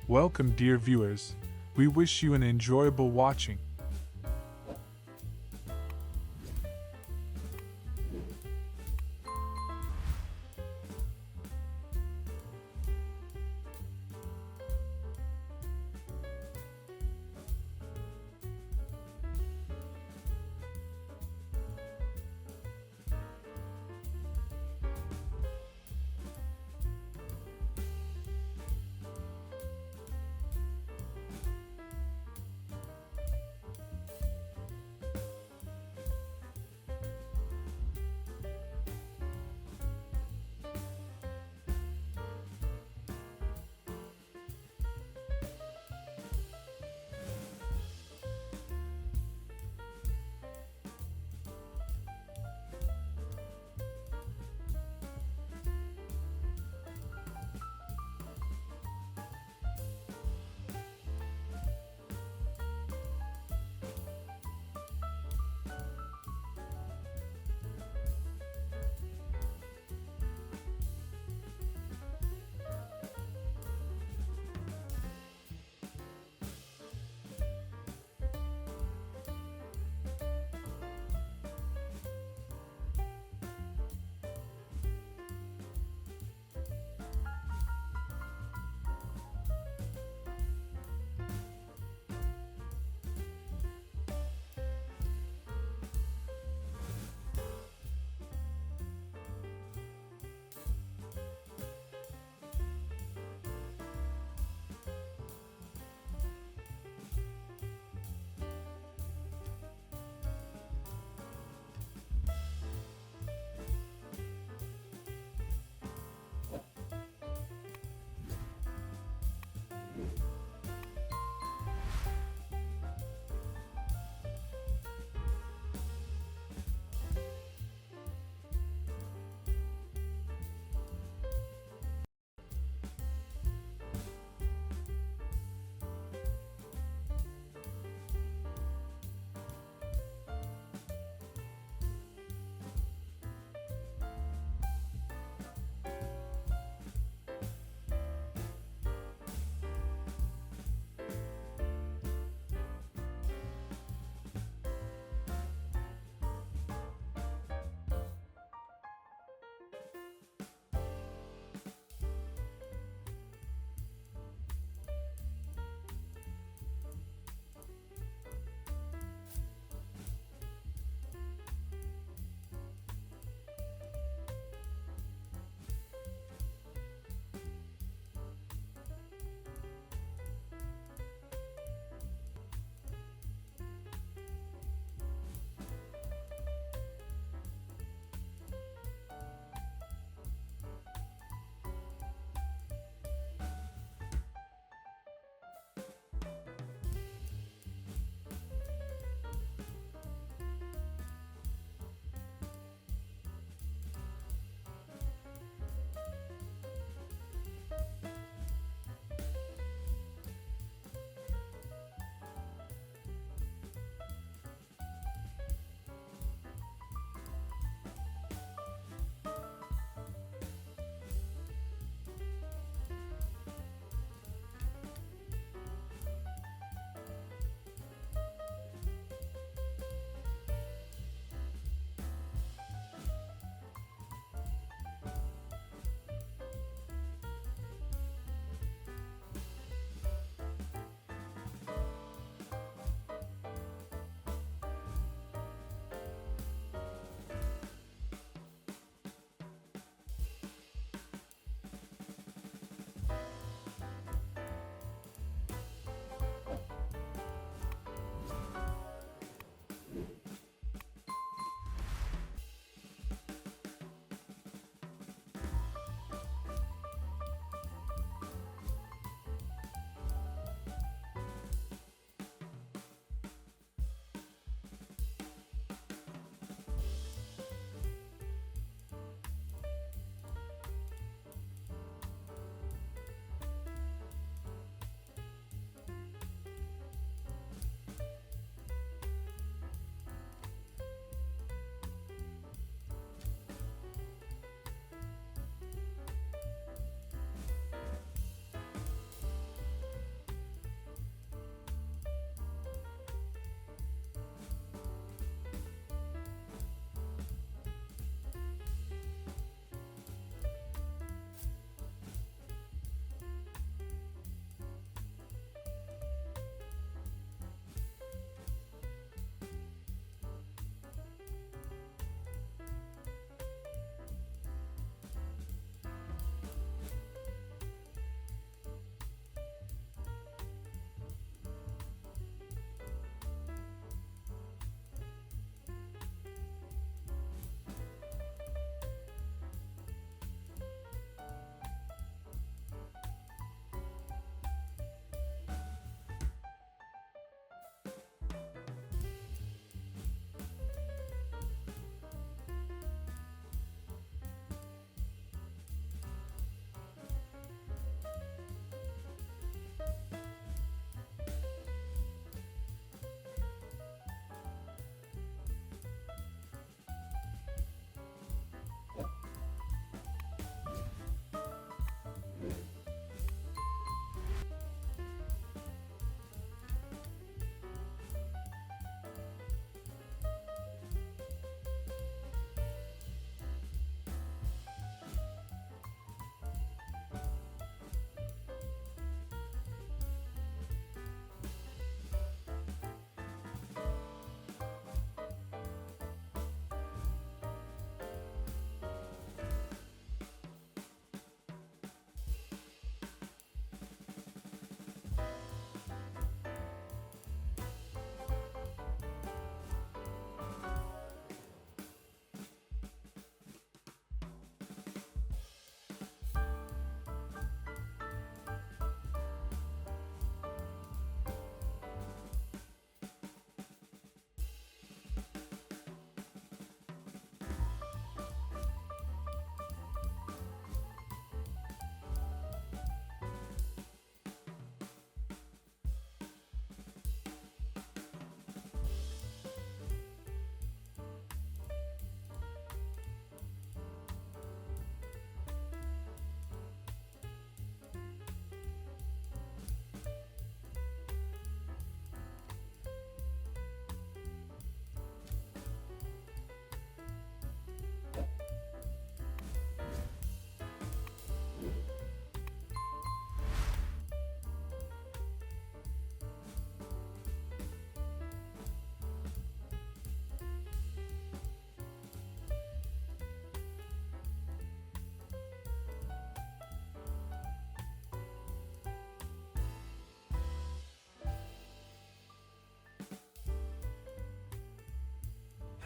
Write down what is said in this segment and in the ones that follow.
Welcome, dear viewers. We wish you an enjoyable watching.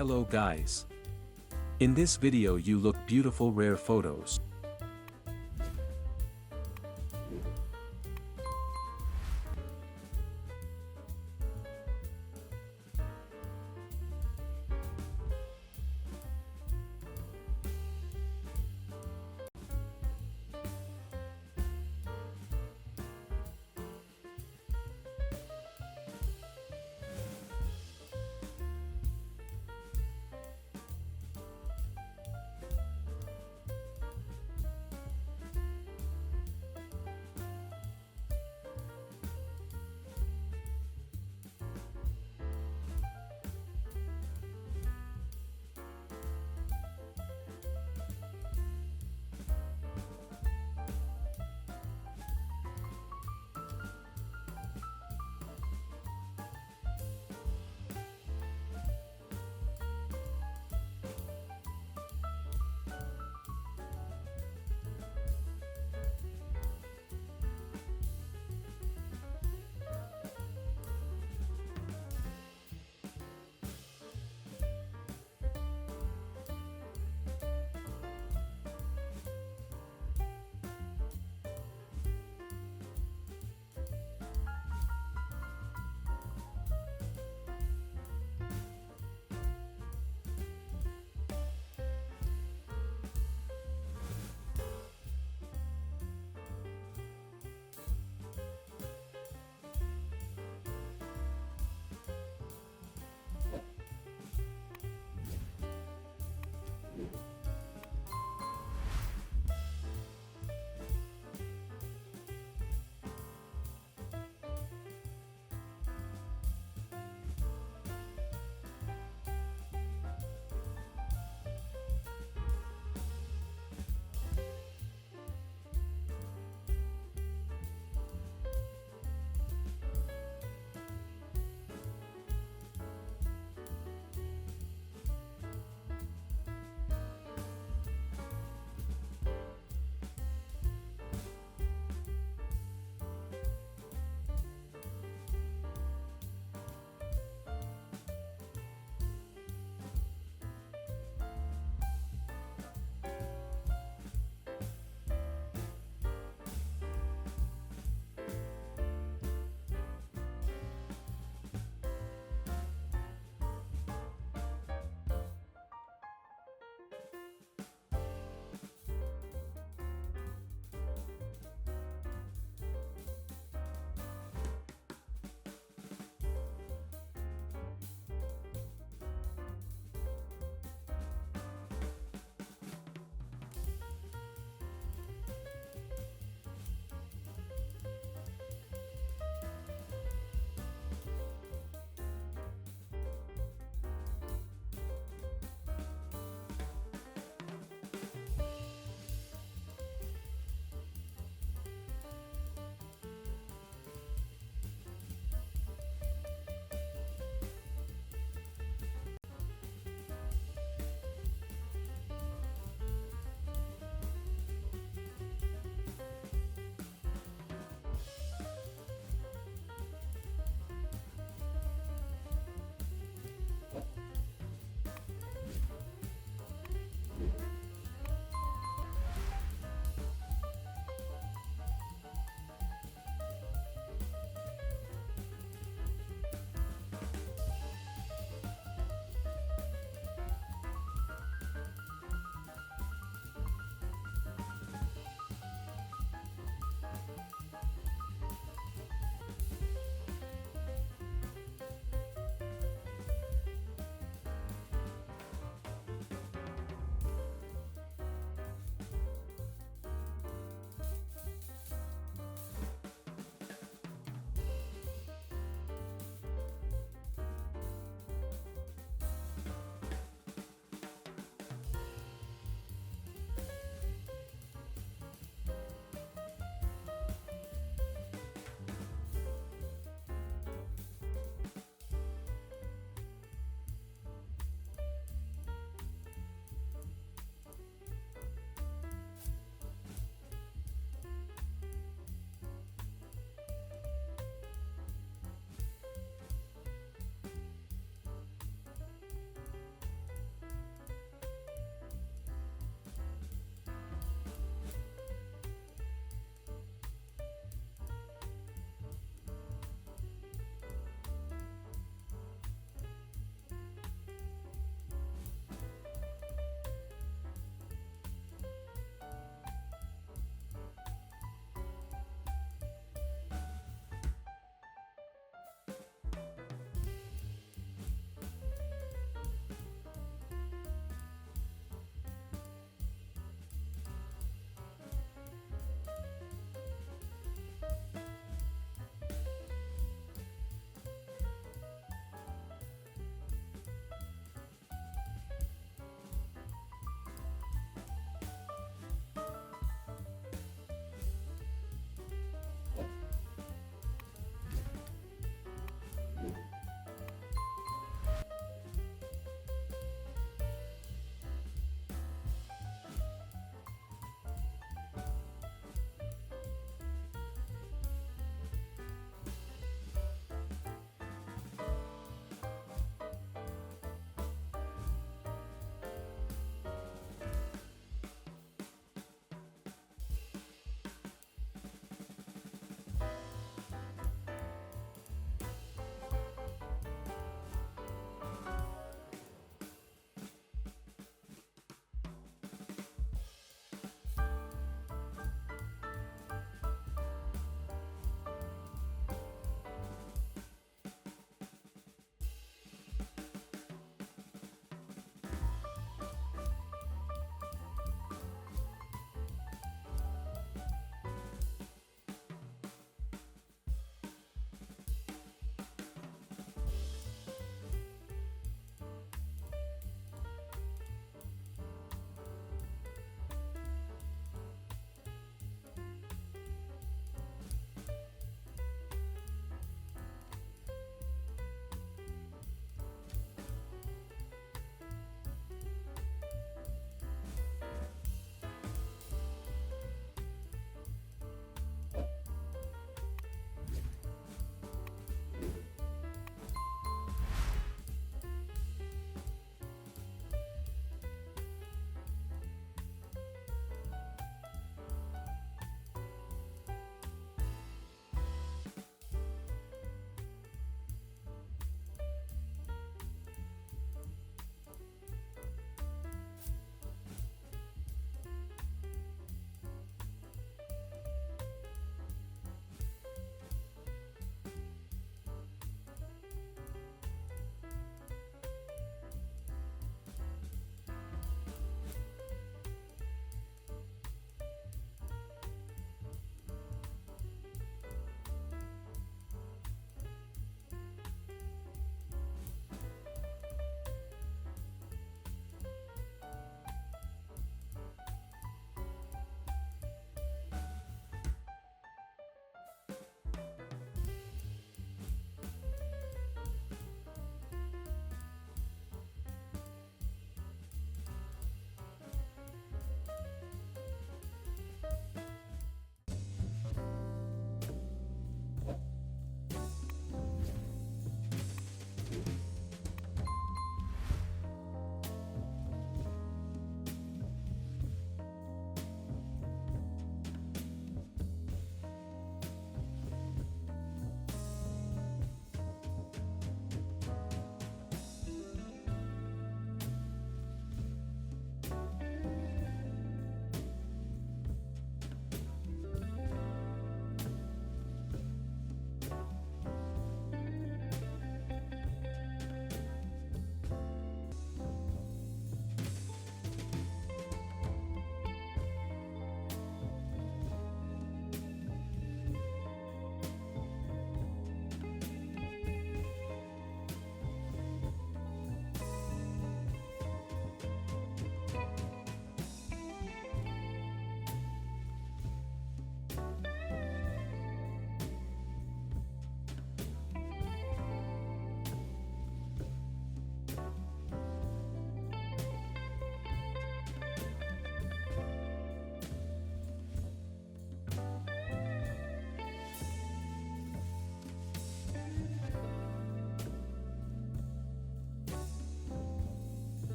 Hello guys. In this video you look beautiful rare photos.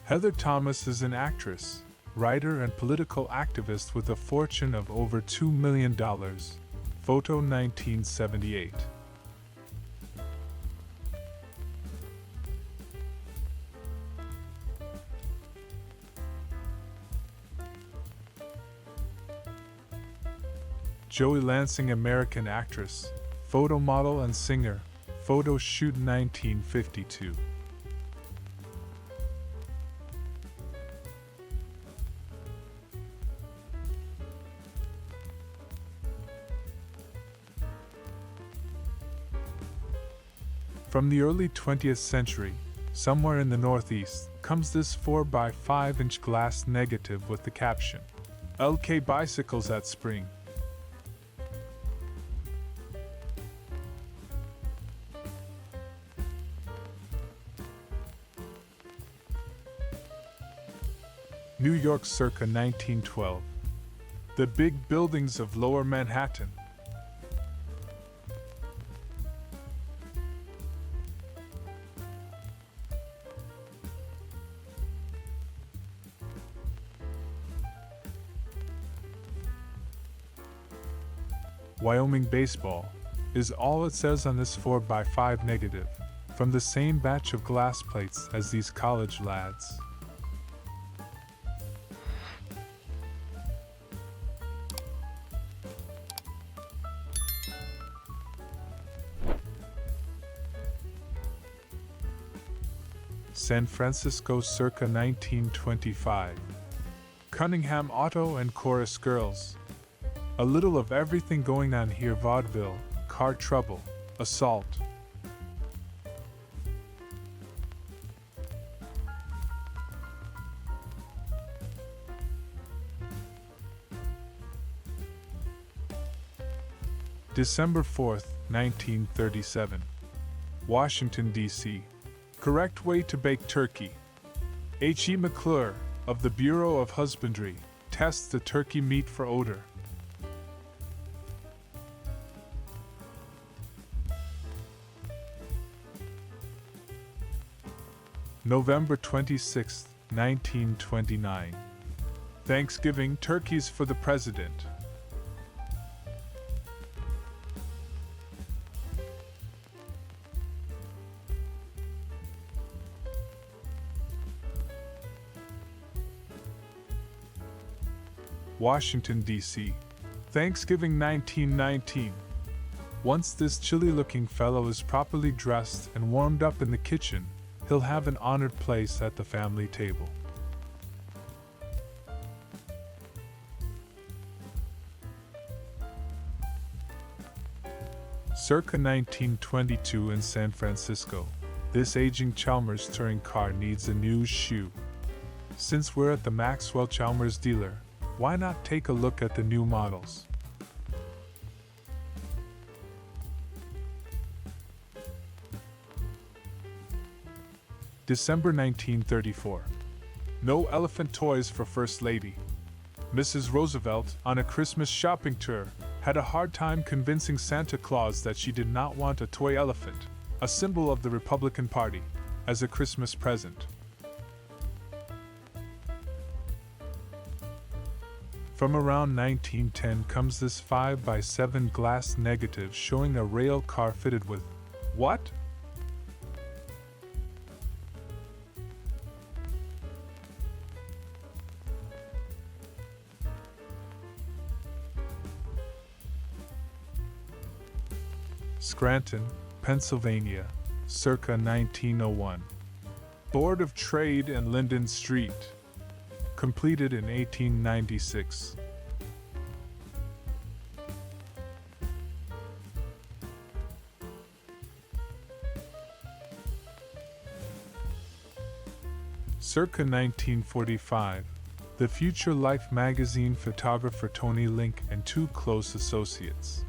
Heather Thomas is an actress, writer, and political activist with a fortune of over $2 million. Photo 1978. Joey Lansing, American actress, photo model, and singer. Photo shoot 1952. From the early 20th century, somewhere in the Northeast, comes this 4x5-inch glass negative with the caption, "LK Bicycles at Spring." New York circa 1912. The big buildings of Lower Manhattan. Wyoming baseball is all it says on this 4x5 negative, from the same batch of glass plates as these college lads. San Francisco circa 1925. Cunningham Auto and Chorus Girls. A little of everything going on here: vaudeville, car trouble, assault. December 4th, 1937. Washington, D.C. Correct way to bake turkey. H.E. McClure, of the Bureau of Husbandry, tests the turkey meat for odor. November 26, 1929. Thanksgiving turkeys for the President. Washington, D.C. Thanksgiving 1919. Once this chilly-looking fellow is properly dressed and warmed up in the kitchen, he'll have an honored place at the family table. Circa 1922 in San Francisco. This aging Chalmers touring car needs a new shoe. Since we're at the Maxwell Chalmers dealer, why not take a look at the new models? December 1934. No elephant toys for First Lady. Mrs. Roosevelt, on a Christmas shopping tour, had a hard time convincing Santa Claus that she did not want a toy elephant, a symbol of the Republican Party, as a Christmas present. From around 1910 comes this 5x7 glass negative showing a rail car fitted with what? Scranton, Pennsylvania, circa 1901. Board of Trade and Linden Street. Completed in 1896. Circa 1945. The Future Life magazine photographer Tony Link and two close associates.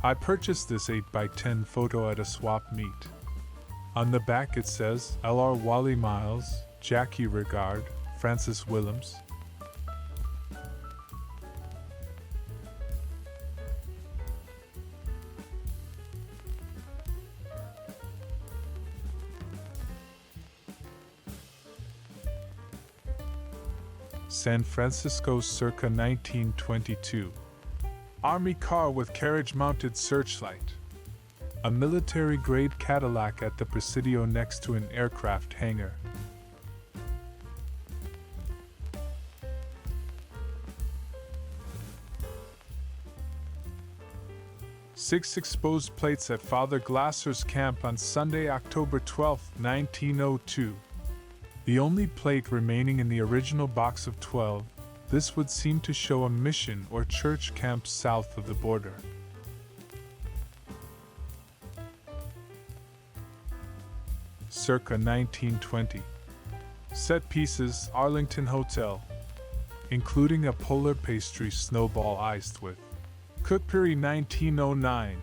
I purchased this 8x10 photo at a swap meet. On the back it says, L.R. Wally Miles, Jackie Regard, Francis Willems. San Francisco circa 1922. Army car with carriage-mounted searchlight. A military-grade Cadillac at the Presidio next to an aircraft hangar. Six exposed plates at Father Glasser's camp on Sunday, October 12, 1902. The only plate remaining in the original box of 12, this would seem to show a mission or church camp south of the border. Circa 1920. Set pieces, Arlington Hotel, including a polar pastry snowball iced with cookery 1909.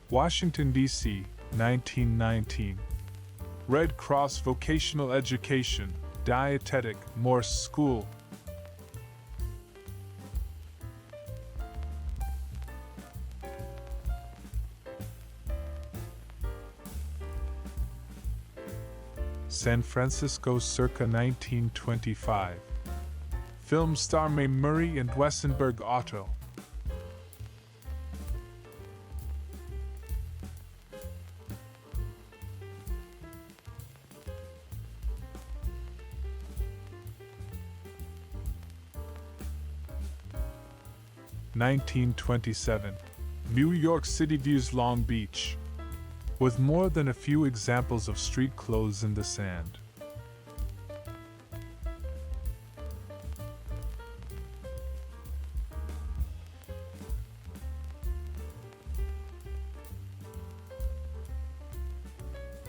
Washington, D.C., 1919. Red Cross Vocational Education, Dietetic, Morse School. San Francisco circa 1925. Film star Mae Murray and Wessenberg Auto. (1927) New York City views Long Beach, with more than a few examples of street clothes in the sand.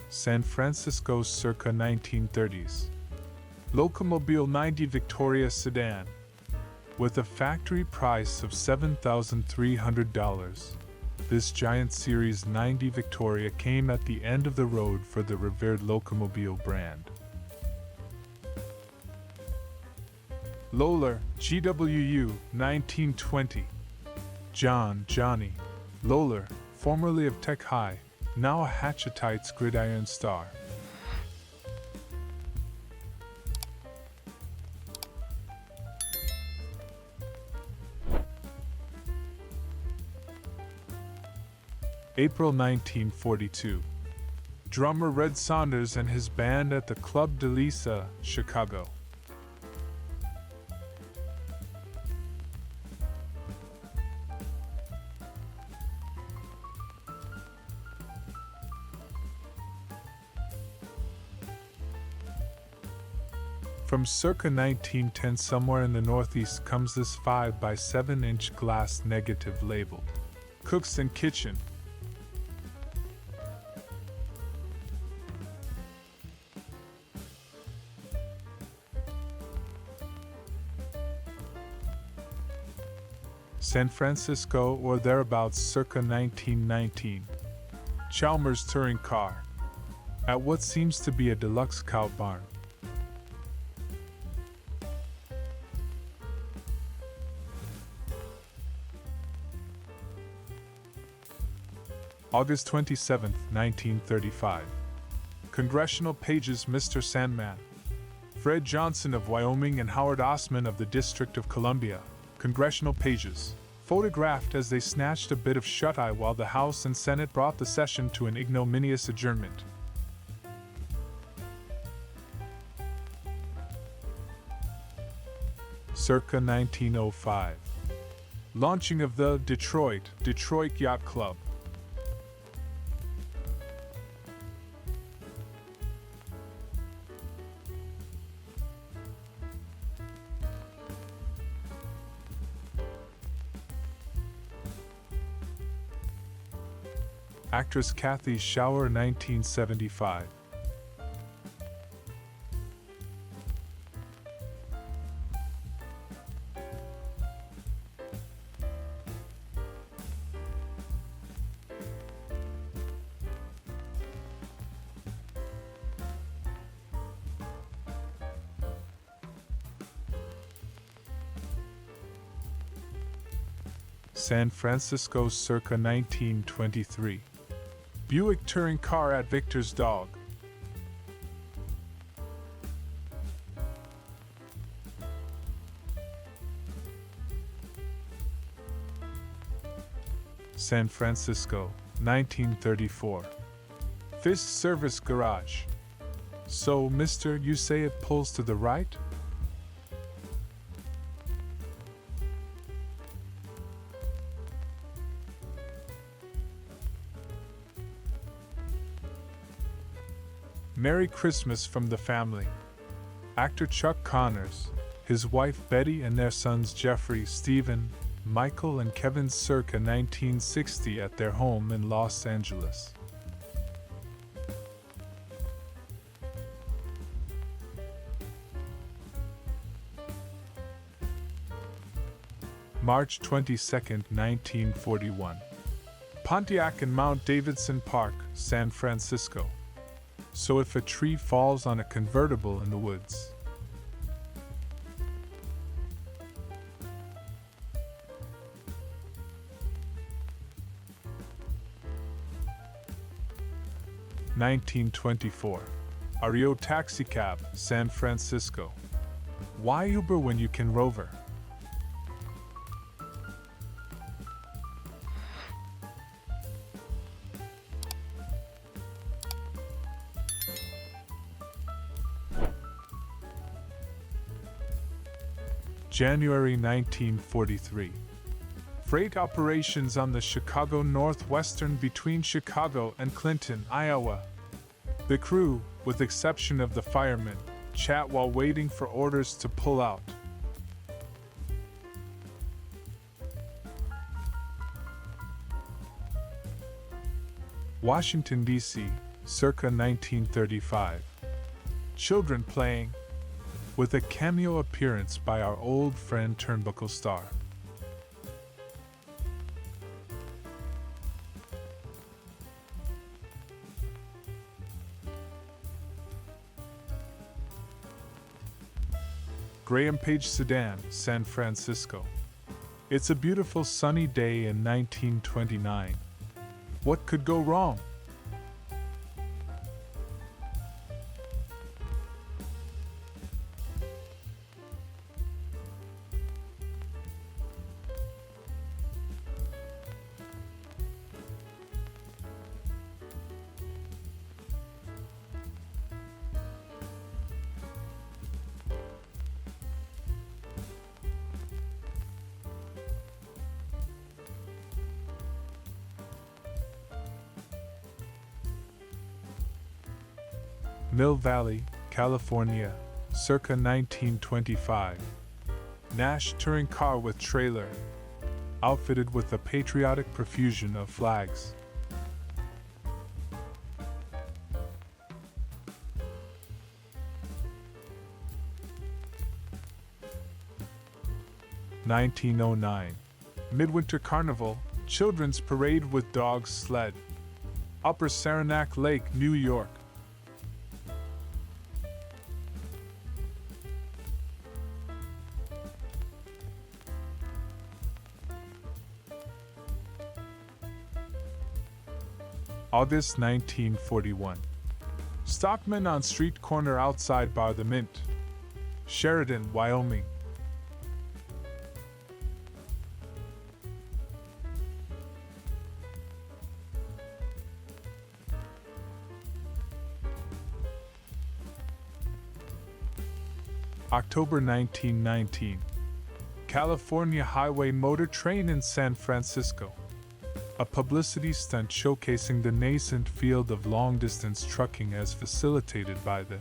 San Francisco circa 1930s. Locomobile 90 Victoria sedan, with a factory price of $7,300. This giant Series 90 Victoria came at the end of the road for the revered Locomobile brand. Lohler, GWU, 1920. Johnny Lohler, formerly of Tech High, now a Hatchetites gridiron star. April 1942. Drummer Red Saunders and his band at the Club de Lisa, Chicago. From circa 1910 somewhere in the Northeast comes this 5 by 7 inch glass negative labeled Cooks and Kitchen. San Francisco or thereabouts circa 1919. Chalmers touring car, at what seems to be a deluxe cow barn. August 27, 1935. Congressional pages Mr. Sandman. Fred Johnson of Wyoming and Howard Osman of the District of Columbia. Congressional pages, photographed as they snatched a bit of shut-eye while the House and Senate brought the session to an ignominious adjournment. Circa 1905. Launching of the Detroit Yacht Club. Actress Kathy Shower, 1975. San Francisco circa 1923. Buick touring car at Victor's Dog. San Francisco, 1934. Fisk Service Garage. So, mister, you say it pulls to the right? Merry Christmas from the family. Actor Chuck Connors, his wife Betty and their sons Jeffrey, Stephen, Michael and Kevin circa 1960 at their home in Los Angeles. March 22, 1941. Pontiac and Mount Davidson Park, San Francisco. So if a tree falls on a convertible in the woods. (1924) Ario Taxicab, San Francisco. Why Uber when you can Rover? January 1943. Freight operations on the Chicago Northwestern between Chicago and Clinton, Iowa. The crew, with exception of the firemen, chat while waiting for orders to pull out. Washington, D.C., circa 1935. Children playing, with a cameo appearance by our old friend Turnbuckle Star. Graham Page Sedan, San Francisco. It's a beautiful sunny day in 1929. What could go wrong? Mill Valley, California, circa 1925. Nash touring car with trailer, outfitted with a patriotic profusion of flags. (1909) Midwinter Carnival, children's parade with dogs sled. Upper Saranac Lake, New York. August 1941. Stockman on street corner outside Bar the Mint, Sheridan, Wyoming. October 1919. California Highway Motor Train in San Francisco. A publicity stunt showcasing the nascent field of long-distance trucking as facilitated by the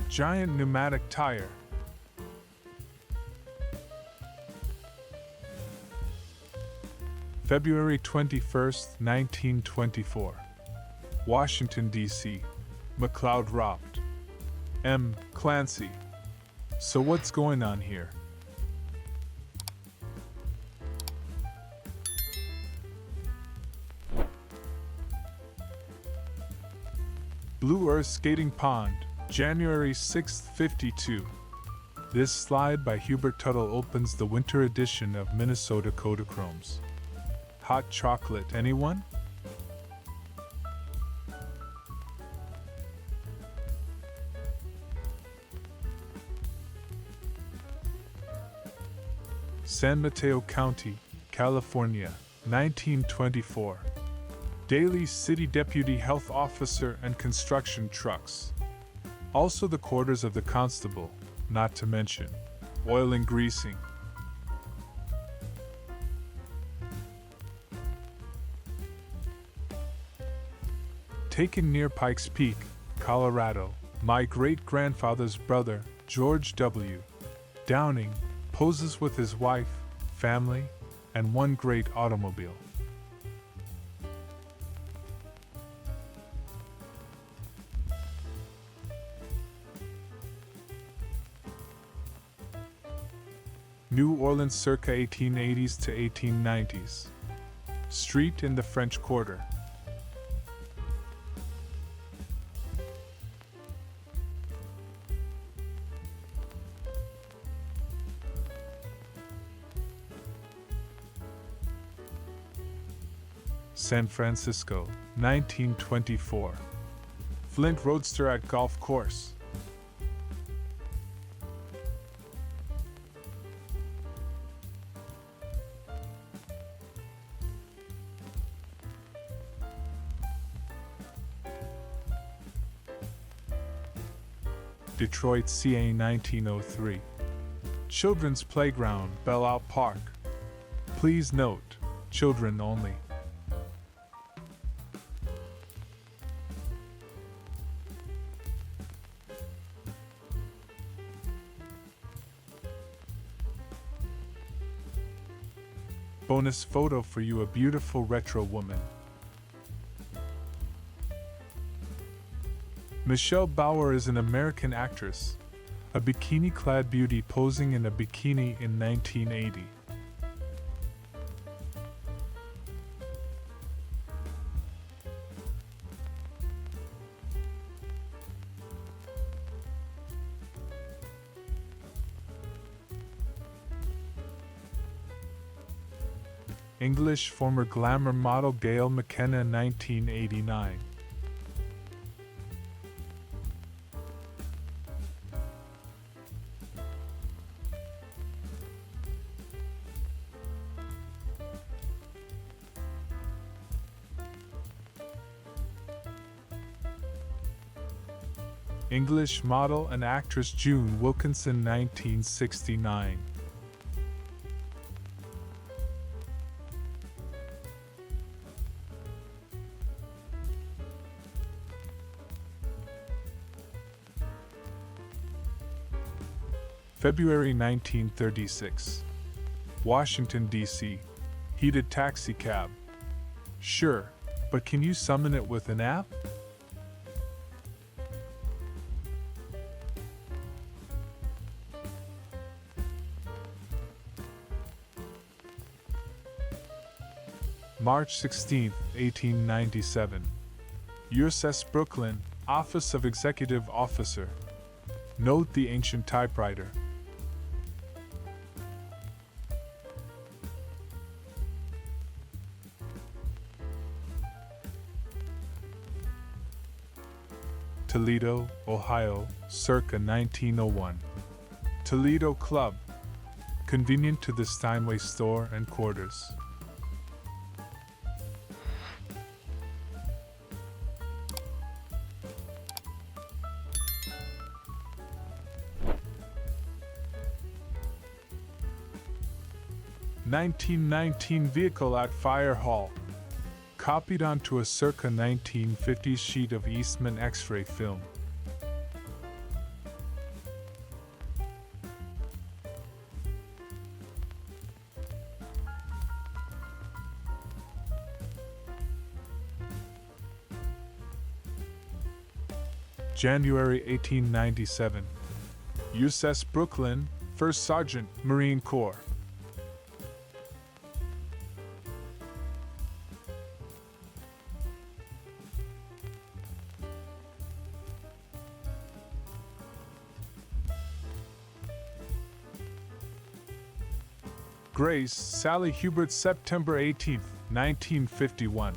giant pneumatic tire. February 21, 1924. Washington, D.C. McLeod robbed. M. Clancy. So what's going on here? Blue Earth Skating Pond, January 6, 52. This slide by Hubert Tuttle opens the winter edition of Minnesota Kodachromes. Hot chocolate, anyone? San Mateo County, California, 1924. Daily City Deputy Health Officer and construction trucks. Also the quarters of the constable, not to mention oil and greasing. Taken near Pikes Peak, Colorado, my great-grandfather's brother, George W. Downing, poses with his wife, family, and one great automobile. New Orleans circa 1880s to 1890s. Street in the French Quarter. San Francisco, 1924. Flint Roadster at golf course. Detroit, CA, 1903. Children's Playground, Belle Isle Park. Please note, children only. Bonus photo for you, a beautiful retro woman. Michelle Bauer is an American actress, a bikini-clad beauty posing in a bikini in 1980. English former glamour model Gail McKenna, 1989. English model and actress June Wilkinson, 1969. February 1936. Washington, D.C. Heated taxi cab. Sure, but can you summon it with an app? March 16, 1897. USS Brooklyn, Office of Executive Officer. Note the ancient typewriter. Toledo, Ohio, circa 1901. Toledo Club. Convenient to the Steinway store and quarters. (1919) vehicle at Fire Hall. Copied onto a circa 1950s sheet of Eastman X-ray film. January 1897. USS Brooklyn, First Sergeant, Marine Corps. Grace, Sally Hubert, September 18th. 1951.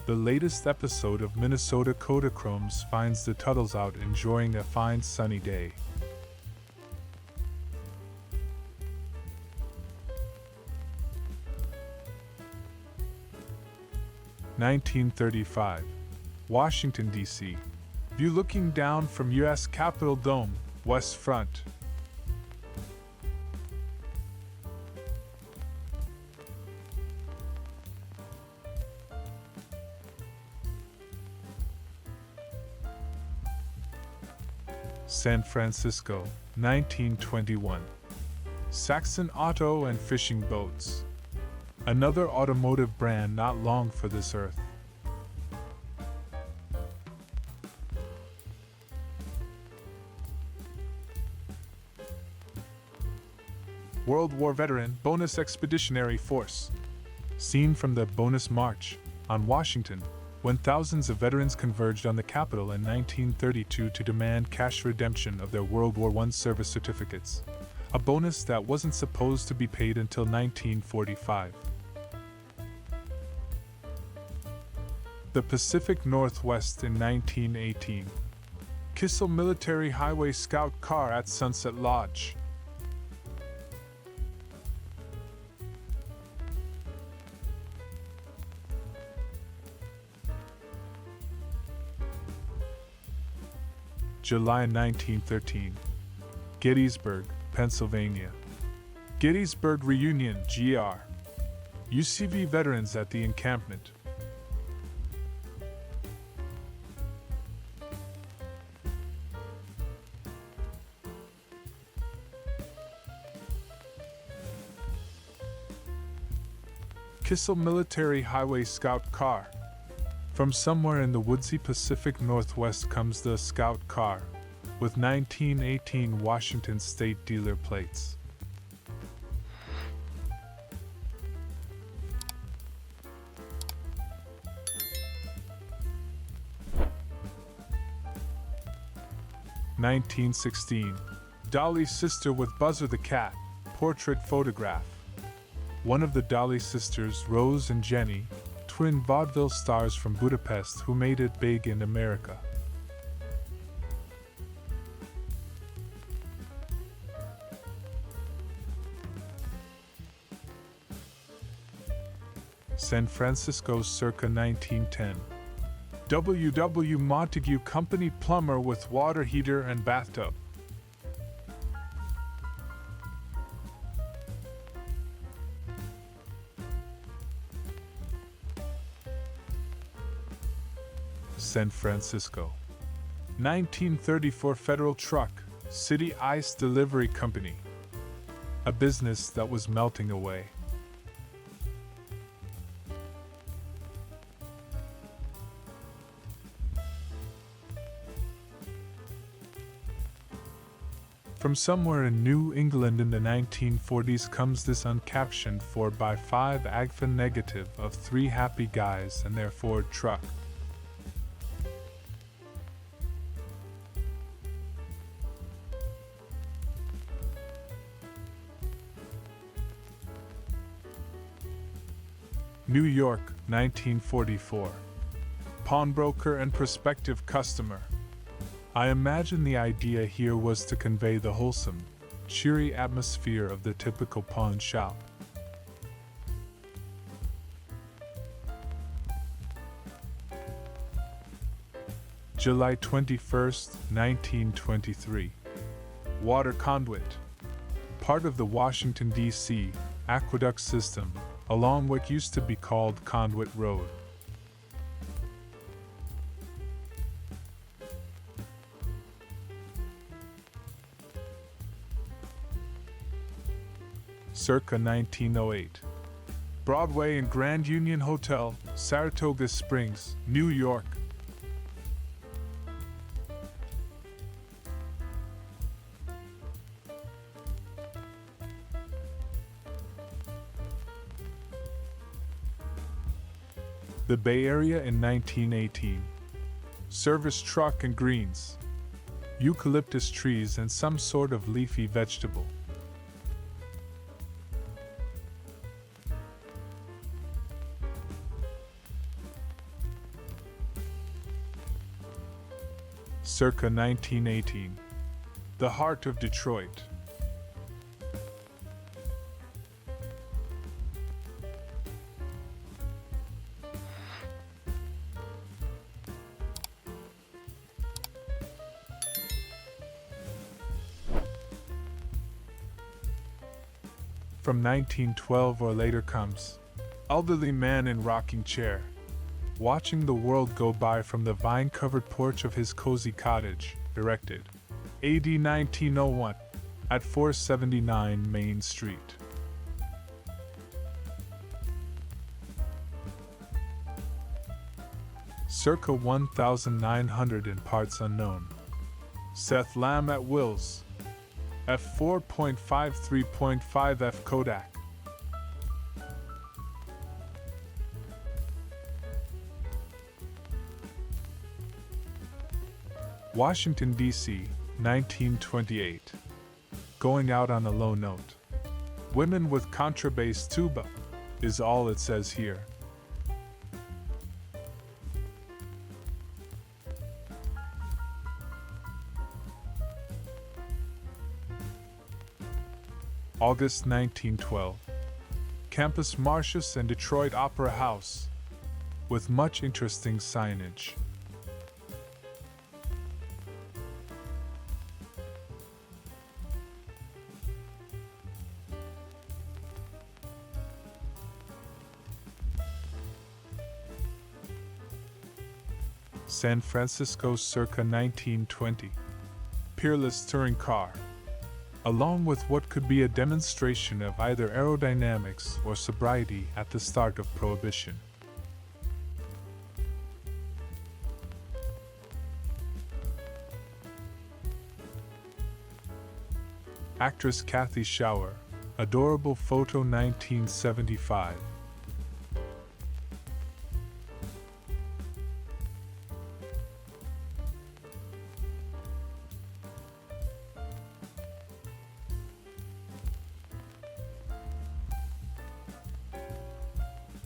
The latest episode of Minnesota Kodachromes finds the Tuttles out enjoying a fine sunny day. (1935) Washington, D.C. View looking down from U.S. Capitol Dome, West Front. San Francisco, 1921. Saxon Auto and Fishing Boats. Another automotive brand not long for this earth. World War veteran Bonus Expeditionary Force. Seen from the Bonus March on Washington, when thousands of veterans converged on the Capitol in 1932 to demand cash redemption of their World War I service certificates, a bonus that wasn't supposed to be paid until 1945. The Pacific Northwest in 1918. Kissel Military Highway Scout Car at Sunset Lodge. July 1913. Gettysburg, Pennsylvania. Gettysburg Reunion, GR. UCV veterans at the encampment. Kissel Military Highway Scout Car. From somewhere in the woodsy Pacific Northwest comes the Scout Car, with 1918 Washington State dealer plates. (1916) Dolly's sister with Buzzer the cat, portrait photograph. One of the Dolly sisters, Rose and Jenny, twin vaudeville stars from Budapest who made it big in America. San Francisco circa 1910. W. Montague Company plumber with water heater and bathtub. San Francisco. 1934 Federal Truck, City Ice Delivery Company. A business that was melting away. From somewhere in New England in the 1940s comes this uncaptioned 4x5 AGFA negative of 3 happy guys and their Ford truck. New York, 1944. Pawnbroker and prospective customer. I imagine the idea here was to convey the wholesome, cheery atmosphere of the typical pawn shop. July 21st, 1923. Water conduit. Part of the Washington, D.C. aqueduct system, along what used to be called Conduit Road. Circa 1908. Broadway and Grand Union Hotel, Saratoga Springs, New York. The Bay Area in 1918. Service truck and greens. Eucalyptus trees and some sort of leafy vegetable. circa 1918. The heart of Detroit. From 1912 or later comes elderly man in rocking chair, watching the world go by from the vine-covered porch of his cozy cottage, erected AD 1901 at 479 Main Street. Circa 1900 in parts unknown. Seth Lamb at Wills. f4.53.5 F Kodak. Washington, D.C., 1928. Going out on a low note. Women with contrabass tuba is all it says here. August 1912. Campus Martius and Detroit Opera House, with much interesting signage. San Francisco circa 1920. Peerless touring car, along with what could be a demonstration of either aerodynamics or sobriety at the start of Prohibition. Actress Kathy Shower, adorable photo 1975.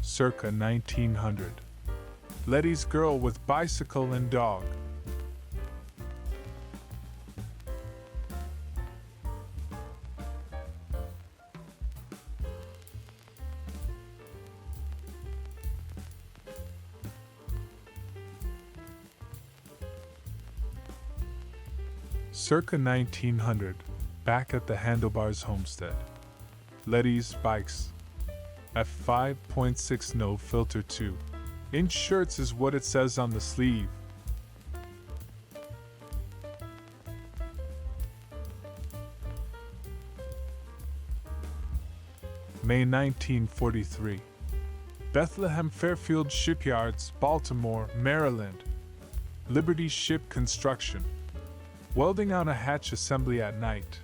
Circa 1900. Letty's Girl with Bicycle and Dog. Circa 1900. Back at the Handlebars Homestead. Letty's Bikes. f5.6 no filter 2 inch shirts is what it says on the sleeve. May 1943. Bethlehem Fairfield Shipyards, Baltimore, Maryland. Liberty Ship Construction. Welding on a hatch assembly at night.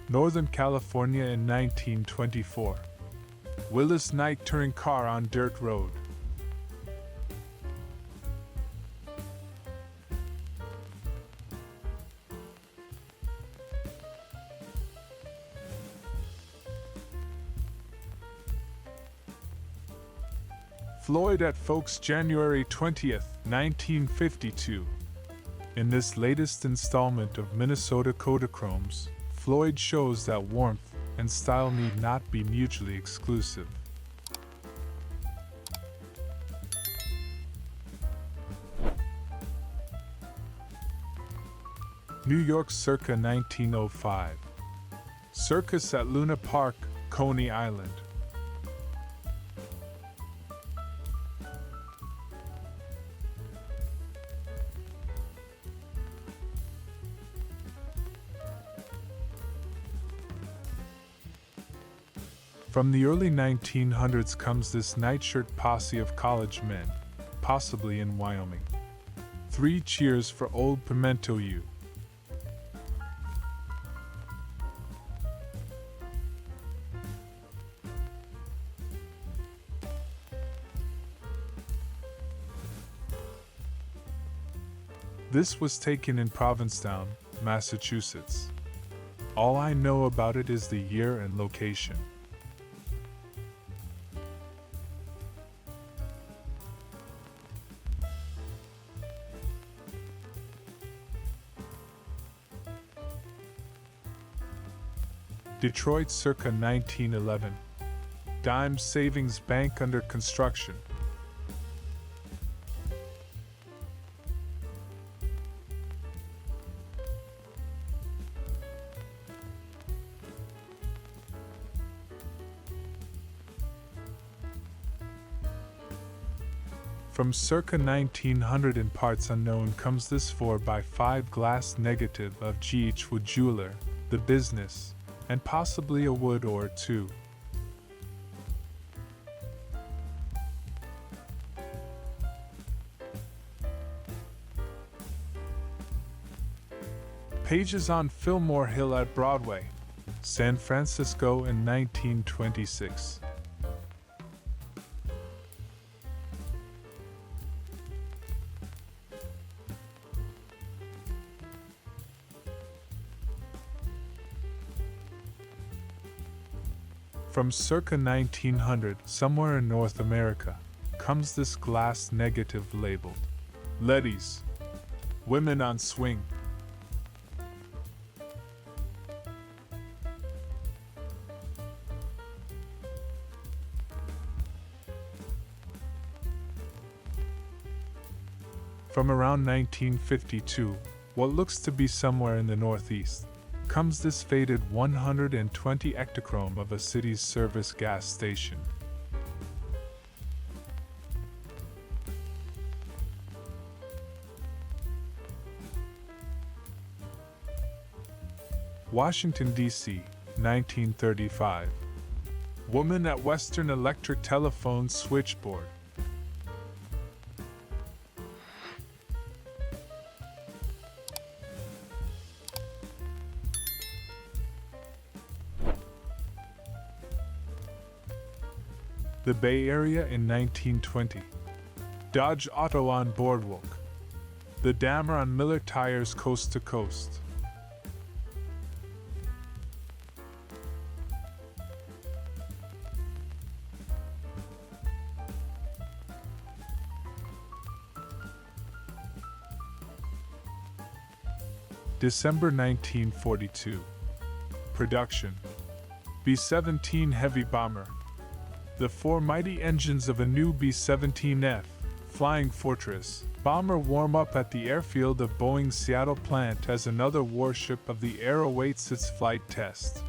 Northern California in 1924. Willis night touring car on dirt road. Floyd at Folks, January 20th, 1952. In this latest installment of Minnesota Kodachromes, Floyd shows that warmth and style need not be mutually exclusive. New York circa 1905. Circus at Luna Park, Coney Island. From the early 1900s comes this nightshirt posse of college men, possibly in Wyoming. 3 cheers for old Pimento U. This was taken in Provincetown, Massachusetts. All I know about it is the year and location. Detroit circa 1911. Dime Savings Bank under construction. From circa 1900 in parts unknown comes this 4x5 glass negative of G.H. Wood Jeweler, the business, and possibly a wood or two. Pages on Fillmore Hill at Broadway, San Francisco in 1926. From circa 1900, somewhere in North America, comes this glass negative labeled Letty's Women on Swing. From around 1952, what looks to be somewhere in the Northeast, comes this faded 120 ectochrome of a city's service gas station. Washington, D.C., 1935. Woman at Western Electric telephone switchboard. The Bay Area in 1920. Dodge Auto on Boardwalk. The Dammer on Miller Tires coast to coast. December 1942. Production. B-17 heavy bomber. The four mighty engines of a new B-17F, Flying Fortress, bomber warm up at the airfield of Boeing's Seattle plant as another warship of the air awaits its flight test.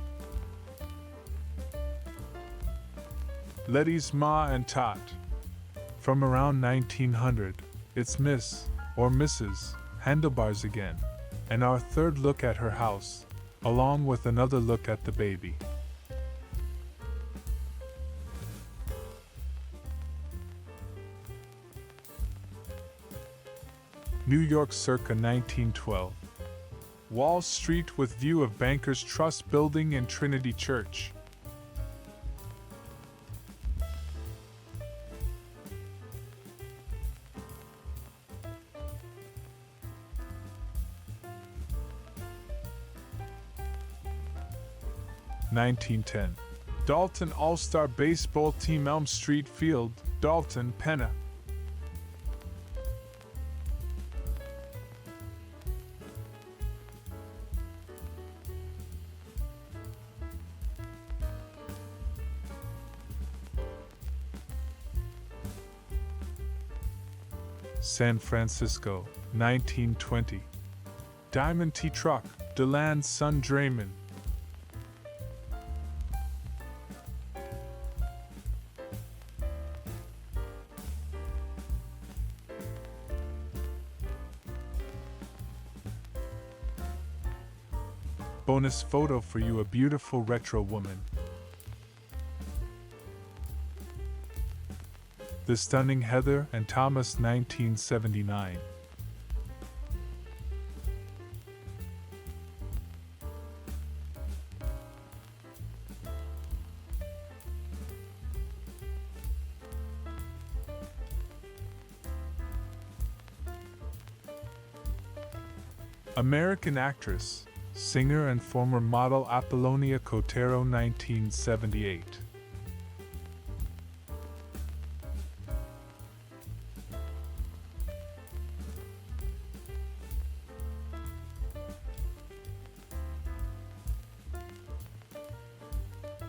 Letty's Ma and Tot. From around 1900, it's Miss, or Mrs., Handlebars again, and our third look at her house, along with another look at the baby. New York circa 1912. Wall Street with view of Bankers Trust Building and Trinity Church. (1910) Dalton All-Star Baseball Team Elm Street Field, Dalton, Penna. San Francisco, 1920. Diamond T Truck, DeLand Son Draymond. Bonus photo for you, a beautiful retro woman. The Stunning Heather and Thomas, 1979. American actress, singer and former model Apollonia Cotero, 1978.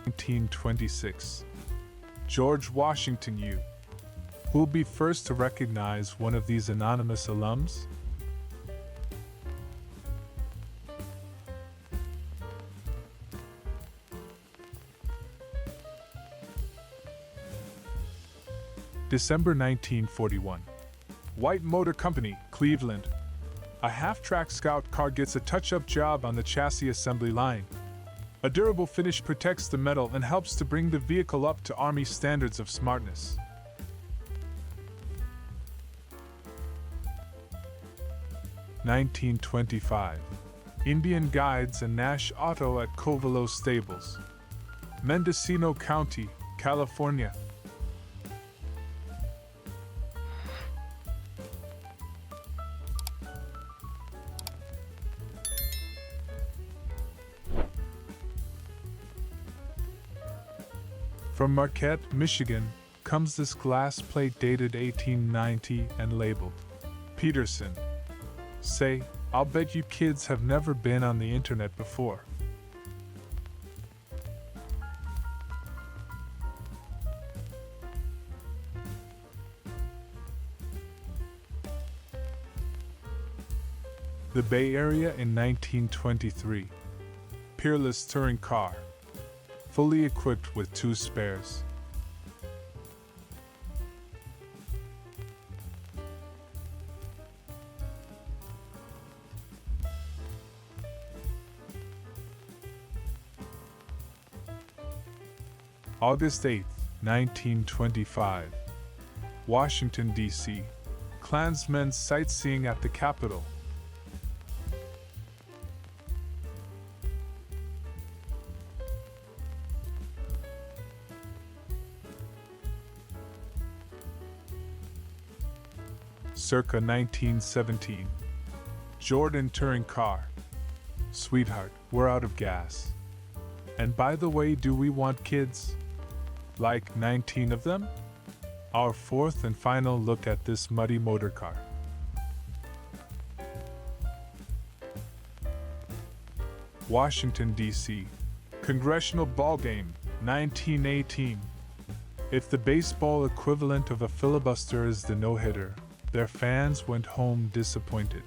1926. George Washington U. Who'll be first to recognize one of these anonymous alums? December 1941. White Motor Company, Cleveland. A half-track Scout car gets a touch-up job on the chassis assembly line. A durable finish protects the metal and helps to bring the vehicle up to Army standards of smartness. (1925) Indian Guides and Nash Auto at Covelo Stables, Mendocino County, California. From Marquette, Michigan, comes this glass plate dated 1890 and labeled Peterson. Say, I'll bet you kids have never been on the internet before. The Bay Area in 1923. Peerless touring car. Fully equipped with 2 spares. August 8, 1925. Washington, D.C. Klansmen sightseeing at the Capitol. Circa 1917. Jordan touring car. Sweetheart, we're out of gas. And by the way, do we want kids? Like 19 of them? Our fourth and final look at this muddy motor car. Washington, D.C. Congressional Ballgame, 1918. If the baseball equivalent of a filibuster is the no-hitter, their fans went home disappointed.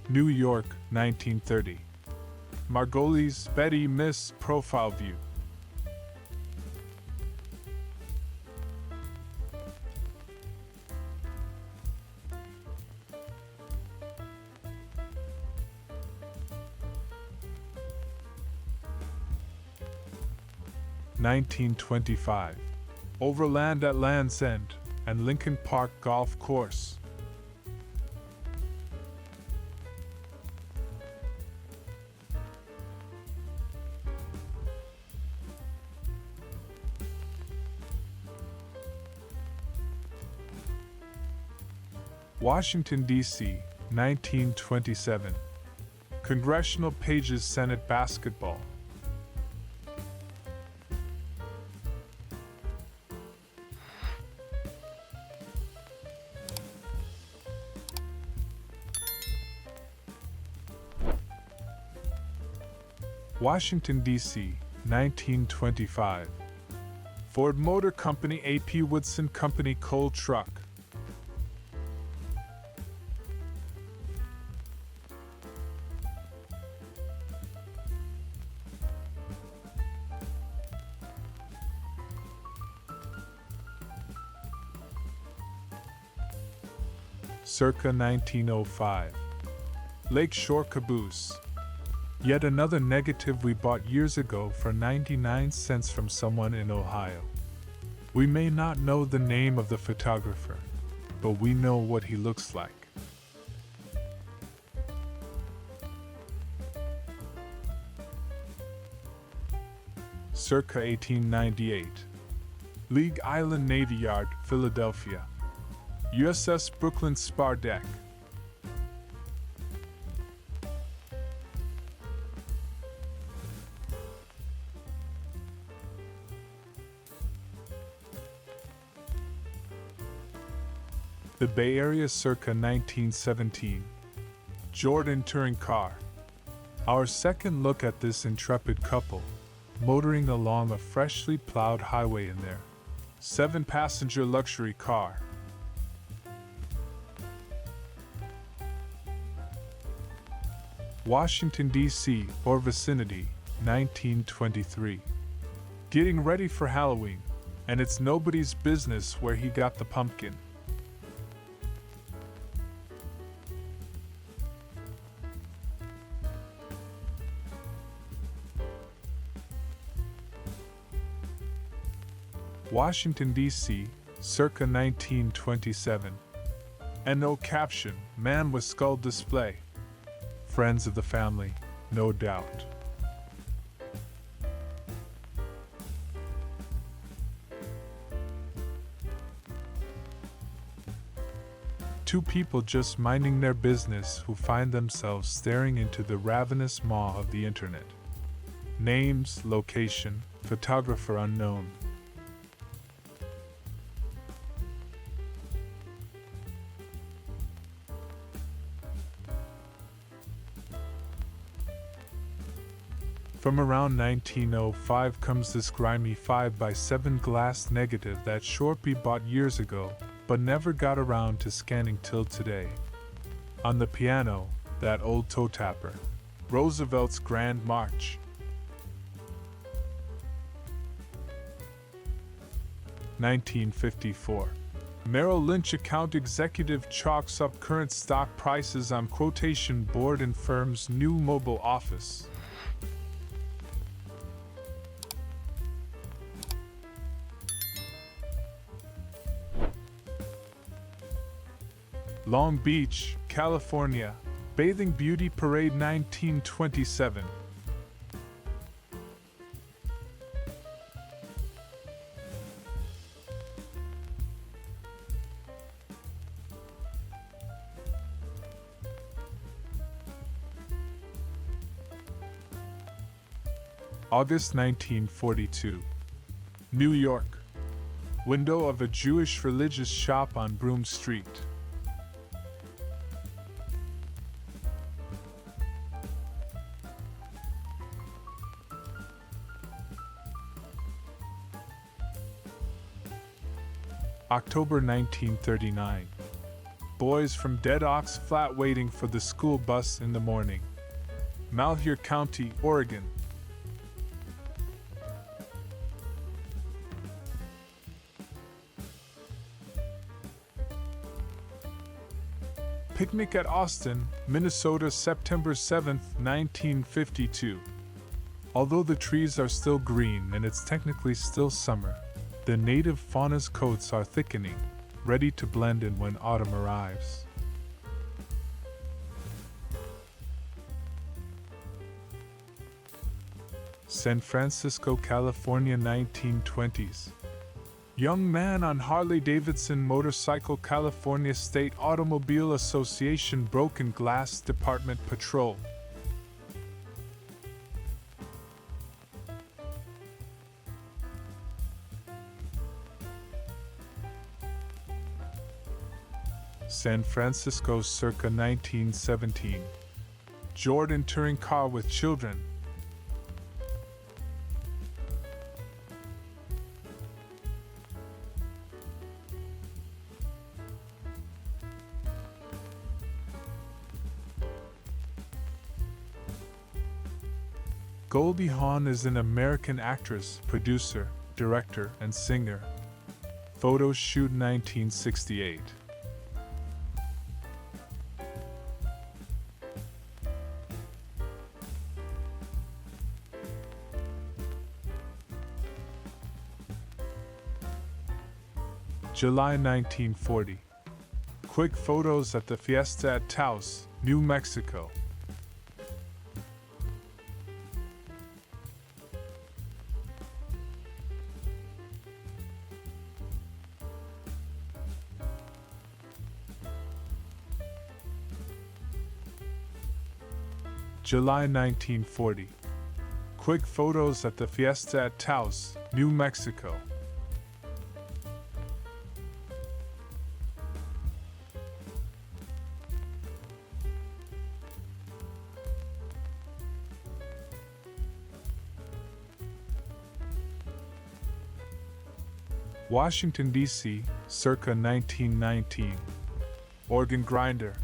New York, 1930. Margoli's Betty Miss profile view. (1925) Overland at Land's End and Lincoln Park Golf Course. Washington, D.C., 1927. Congressional Pages Senate Basketball. Washington, D.C., 1925. Ford Motor Company A.P. Woodson Company coal truck. Circa 1905. Lakeshore Caboose. Yet another negative we bought years ago for 99 cents from someone in Ohio. We may not know the name of the photographer, but we know what he looks like. Circa 1898. League Island Navy Yard, Philadelphia. USS Brooklyn spar deck. The Bay Area circa 1917. Jordan touring car. Our second look at this intrepid couple, motoring along a freshly plowed highway in their 7-passenger luxury car. Washington, D.C. or vicinity, 1923. Getting ready for Halloween, and it's nobody's business where he got the pumpkin. Washington, D.C., circa 1927. And no caption, man with skull display. Friends of the family, no doubt. Two people just minding their business who find themselves staring into the ravenous maw of the internet. Names, location, photographer unknown. From around 1905 comes this grimy 5x7 glass negative that Shorpy bought years ago, but never got around to scanning till today. On the piano, that old toe tapper, Roosevelt's Grand March. 1954. Merrill Lynch account executive chalks up current stock prices on quotation board in firm's new mobile office. Long Beach, California, Bathing Beauty Parade 1927. August 1942. New York. Window of a Jewish religious shop on Broome Street. October 1939. Boys from Dead Ox Flat waiting for the school bus in the morning. Malheur County, Oregon. Picnic at Austin, Minnesota, September 7, 1952. Although the trees are still green and it's technically still summer, the native fauna's coats are thickening, ready to blend in when autumn arrives. San Francisco, California, 1920s. Young man on Harley-Davidson motorcycle, California State Automobile Association Broken Glass Department Patrol. San Francisco, circa 1917. Jordan touring car with children. Goldie Hawn is an American actress, producer, director, and singer. Photo shoot 1968. July 1940. Quick photos at the Fiesta at Taos, New Mexico. July 1940. Quick photos at the Fiesta at Taos, New Mexico. Washington, D.C., circa 1919. Organ grinder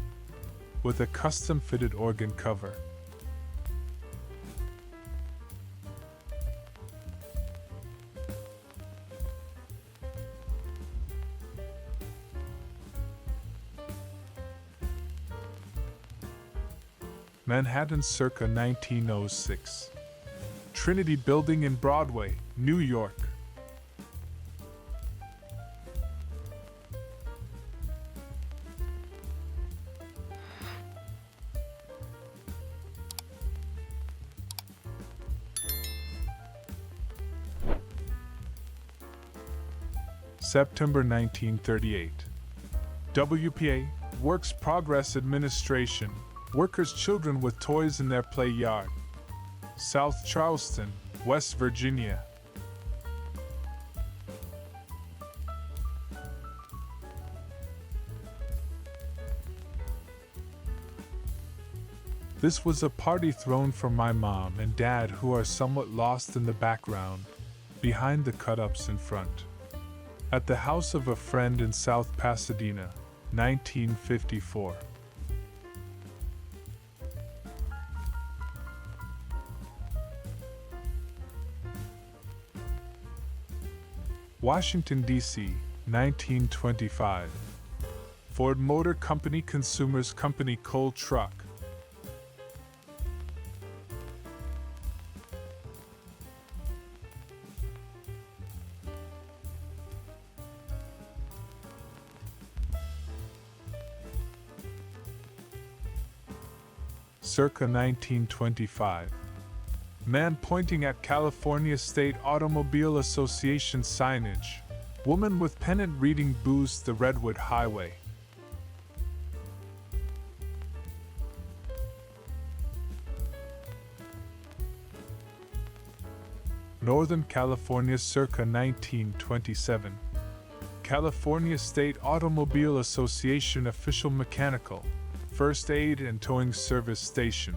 with a custom-fitted organ cover. Manhattan, circa 1906. Trinity Building in Broadway, New York. September 1938. WPA, Works Progress Administration, workers' children with toys in their play yard. South Charleston, West Virginia. This was a party thrown for my mom and dad, who are somewhat lost in the background, behind the cut-ups in front. At the house of a friend in South Pasadena, 1954. Washington, D.C., 1925. Ford Motor Company Consumers Company Coal Truck. Circa 1925. Man pointing at California State Automobile Association signage. Woman with pennant reading Booze the Redwood Highway. Northern California, circa 1927. California State Automobile Association Official Mechanical, First Aid and Towing Service Station.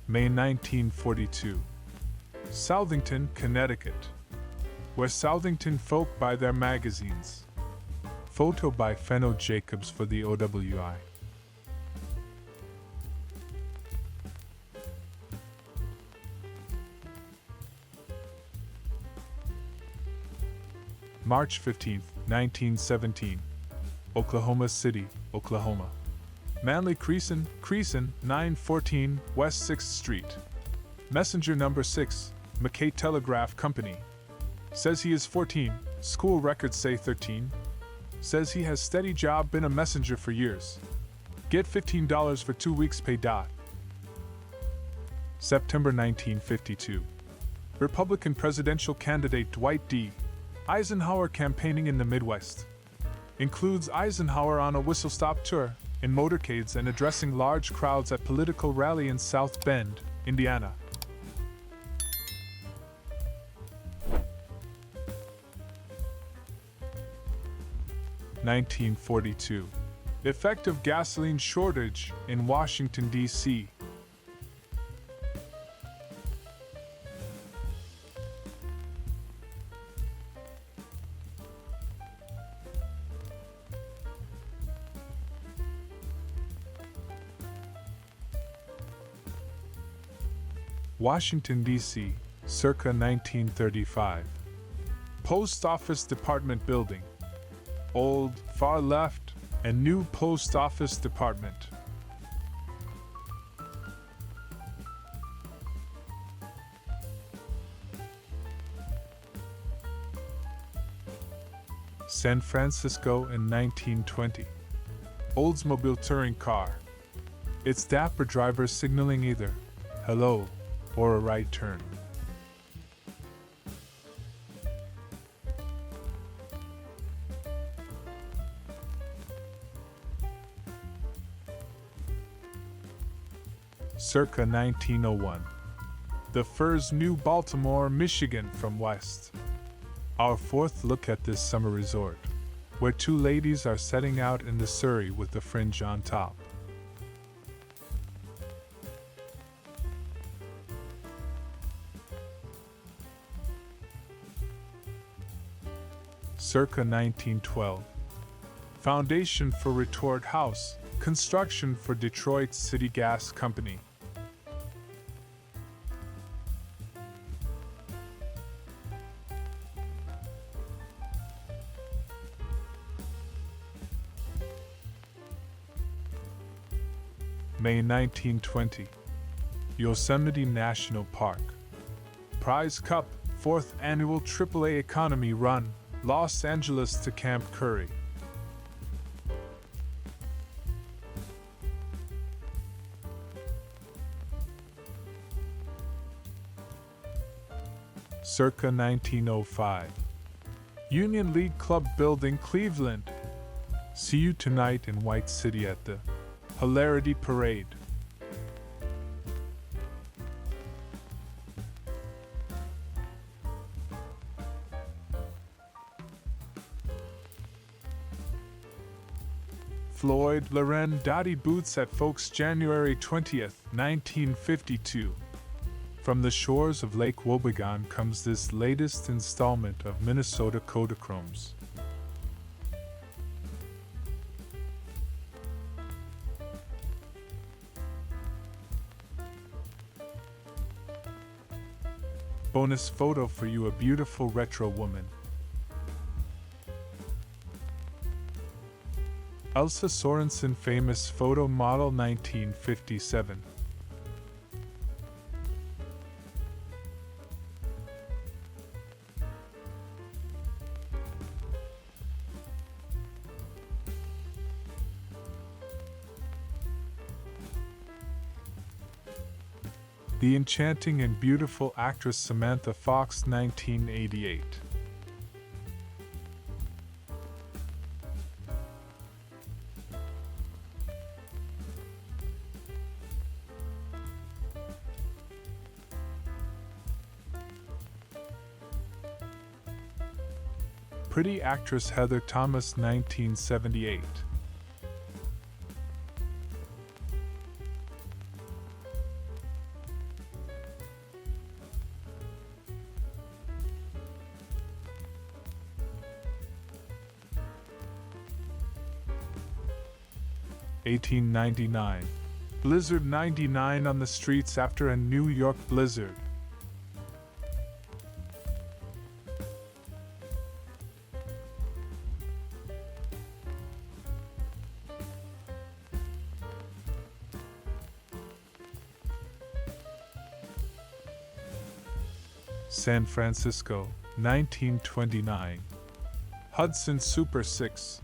May 1942. Southington, Connecticut, where Southington folk buy their magazines. Photo by Fenno Jacobs for the OWI. March 15, 1917. Oklahoma City, Oklahoma. Manley Creason, 914 West 6th Street. Messenger number 6, McKay Telegraph Company. Says he is 14, school records say 13. Says he has steady job, been a messenger for years. Get $15 for 2 weeks pay. September 1952. Republican presidential candidate Dwight D. Eisenhower campaigning in the Midwest. Includes Eisenhower on a whistle-stop tour, in motorcades and addressing large crowds at political rally in South Bend, Indiana. (1942) Effect of gasoline shortage in Washington, D.C. Washington, D.C., circa 1935. Post Office Department Building. Old, far left, and new Post Office Department. San Francisco in 1920. Oldsmobile touring car. Its dapper driver signaling either hello or a right turn. Circa 1901. The Furs, New Baltimore, Michigan from west. Our fourth look at this summer resort. where two ladies are setting out in the Surrey with the fringe on top. Circa 1912. Foundation for Retort House, construction for Detroit City Gas Company. May 1920. Yosemite National Park. Prize Cup, 4th Annual AAA Economy Run, Los Angeles to Camp Curry. Circa 1905. Union League Club Building, Cleveland. See you tonight in White City at the Hilarity Parade. Floyd Loren Dottie Boots at Folks, January 20th, 1952. From the shores of Lake Wobegon comes this latest installment of Minnesota Kodachromes. Bonus photo for you, a beautiful retro woman. Elsa Sorensen, famous photo model, 1957. The enchanting and beautiful actress Samantha Fox, 1988. Pretty actress Heather Thomas, 1978. (1899). Blizzard 99 on the streets after a New York blizzard. San Francisco, 1929. Hudson Super 6.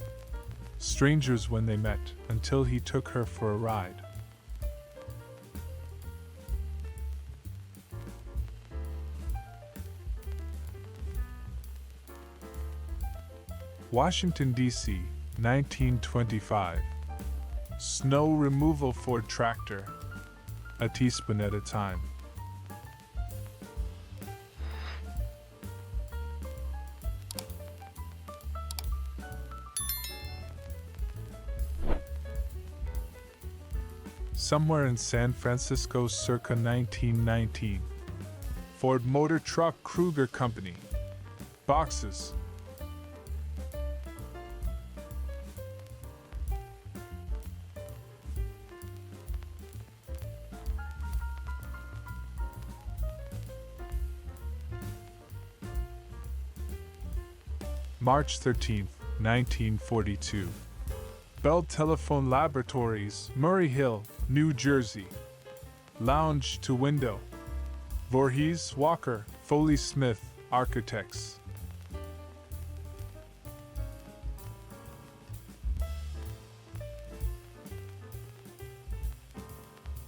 Strangers when they met, until he took her for a ride. Washington, D.C., 1925. Snow removal Ford tractor. A teaspoon at a time. Somewhere in San Francisco, circa 1919. Ford Motor Truck Kruger Company. Boxes. March 13, 1942. Bell Telephone Laboratories, Murray Hill, New Jersey. Lounge to window. Voorhees, Walker, Foley Smith, Architects.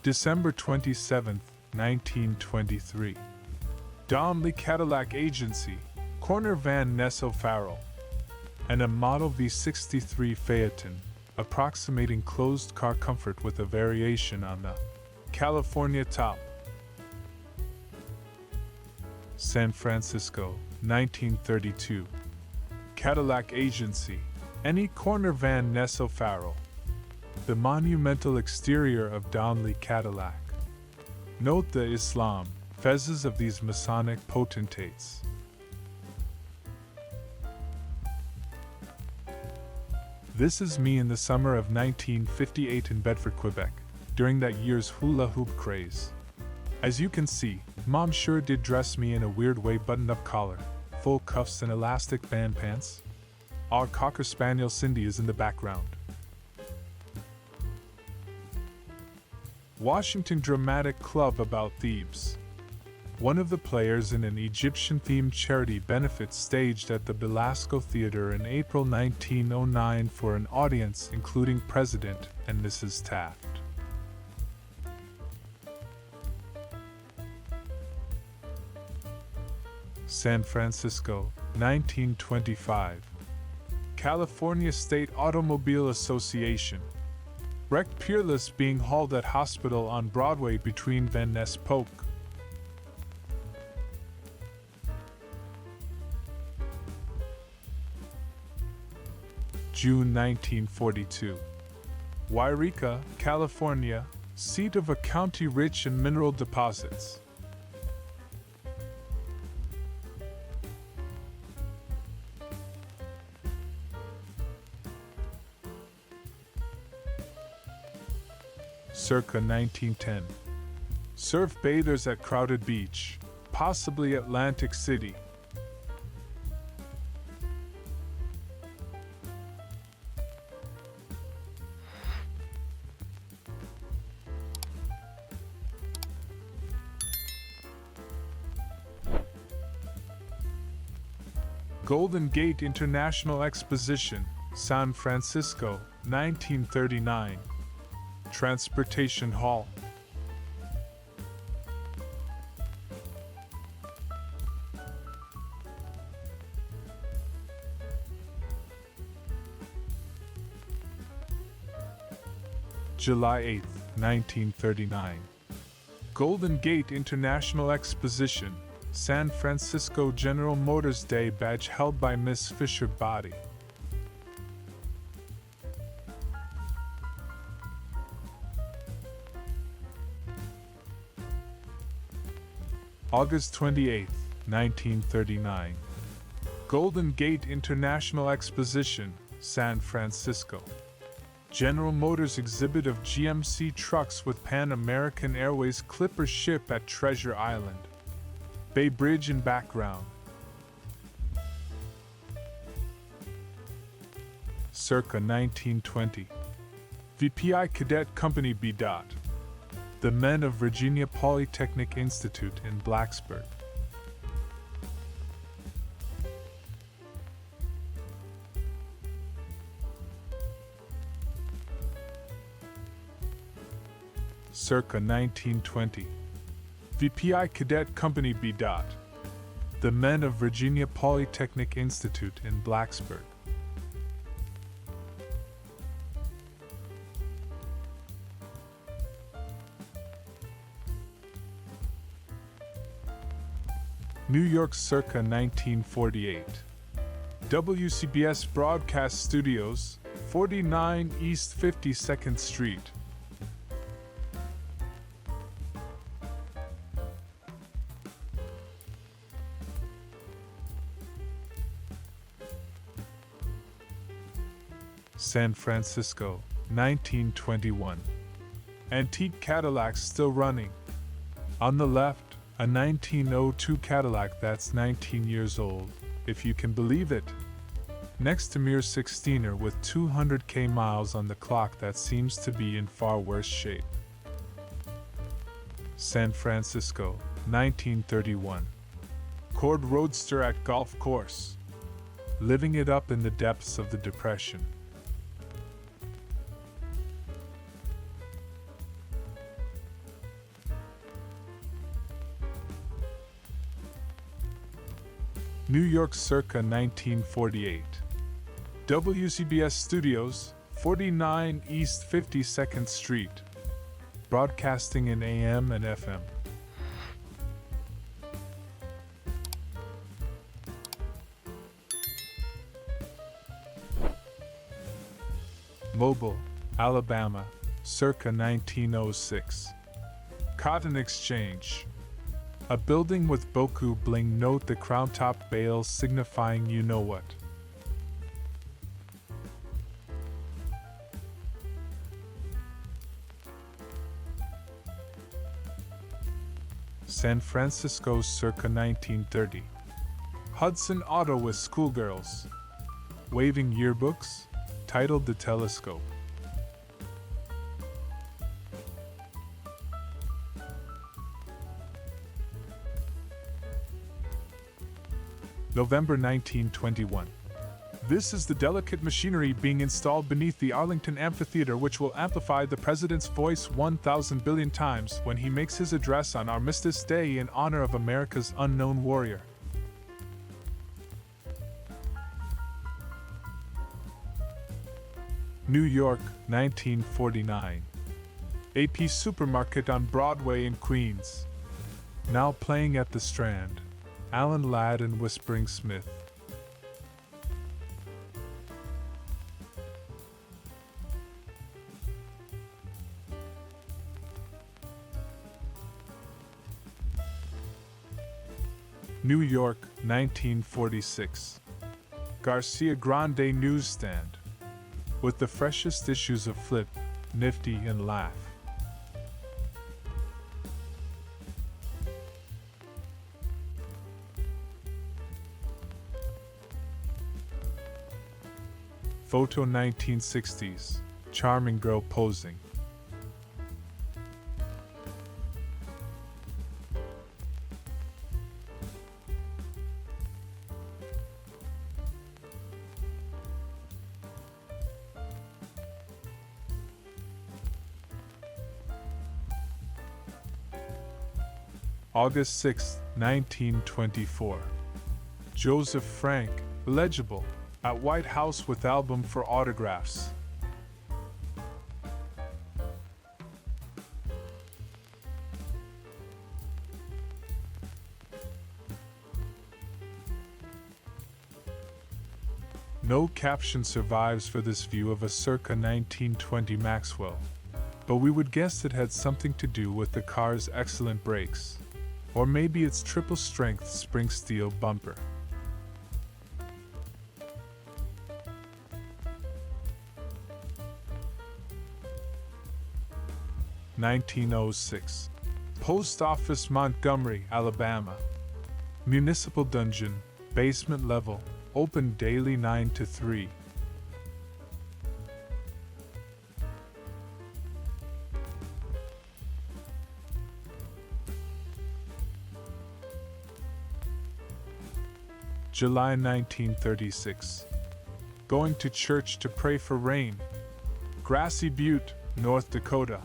December 27, 1923. Donnelly Cadillac Agency, corner van Ness O'Farrell, and a Model V63 Phaeton, approximating closed car comfort with a variation on the California top. San Francisco, 1932. Cadillac Agency, Any corner Van Ness O'Farrell. The monumental exterior of Downley Cadillac. Note the Islam, fezzes of these Masonic potentates. This is me in the summer of 1958 in Bedford, Quebec, during that year's hula hoop craze. As you can see, Mom sure did dress me in a weird way, buttoned-up collar, full cuffs and elastic band pants. Our Cocker Spaniel Cindy is in the background. Washington Dramatic Club about Thebes. One of the players in an Egyptian-themed charity benefit staged at the Belasco Theater in April 1909 for an audience including President and Mrs. Taft. San Francisco, 1925. California State Automobile Association. Wrecked Peerless being hauled at hospital on Broadway between Van Ness Polk. June 1942. Wairika, California, seat of a county rich in mineral deposits. Circa 1910. Surf bathers at crowded beach, possibly Atlantic City. Golden Gate International Exposition, San Francisco, 1939. Transportation Hall. July 8, 1939. Golden Gate International Exposition, San Francisco General Motors Day badge held by Miss Fisher Body. August 28, 1939. Golden Gate International Exposition, San Francisco. General Motors exhibit of GMC trucks with Pan American Airways Clipper ship at Treasure Island. Bay Bridge in background. Circa 1920. VPI Cadet Company B. The Men of Virginia Polytechnic Institute in Blacksburg. Circa 1920. VPI Cadet Company B. The Men of Virginia Polytechnic Institute in Blacksburg. New York circa 1948. WCBS Broadcast Studios, 49 East 52nd Street. San Francisco, 1921. Antique Cadillacs still running. On the left, a 1902 Cadillac that's 19 years old, if you can believe it. Next to mere 16er with 200k miles on the clock that seems to be in far worse shape. San Francisco, 1931. Cord Roadster at golf course. Living it up in the depths of the Depression. New York circa 1948. WCBS Studios, 49 East 52nd Street. Broadcasting in AM and FM. Mobile, Alabama, circa 1906. Cotton Exchange. A building with boku bling, note the crown top bales signifying you know what. San Francisco circa 1930. Hudson Auto with schoolgirls. Waving yearbooks, titled The Telescope. November 1921. This is the delicate machinery being installed beneath the Arlington Amphitheater, which will amplify the President's voice 1,000 billion times when he makes his address on Armistice Day in honor of America's unknown warrior. New York, 1949. AP Supermarket on Broadway in Queens. Now playing at the Strand. Alan Ladd and Whispering Smith. New York, 1946. Garcia Grande Newsstand. With the freshest issues of Flip, Nifty, and Laugh. Photo 1960s. Charming girl posing. August 6, 1924. Joseph Frank, illegible, at White House with album for autographs. No caption survives for this view of a circa 1920 Maxwell, but we would guess it had something to do with the car's excellent brakes. Or maybe its triple-strength spring steel bumper. (1906) Post Office, Montgomery, Alabama. Municipal dungeon, basement level, open daily 9 to 3. July 1936. Going to church to pray for rain. Grassy Butte, North Dakota.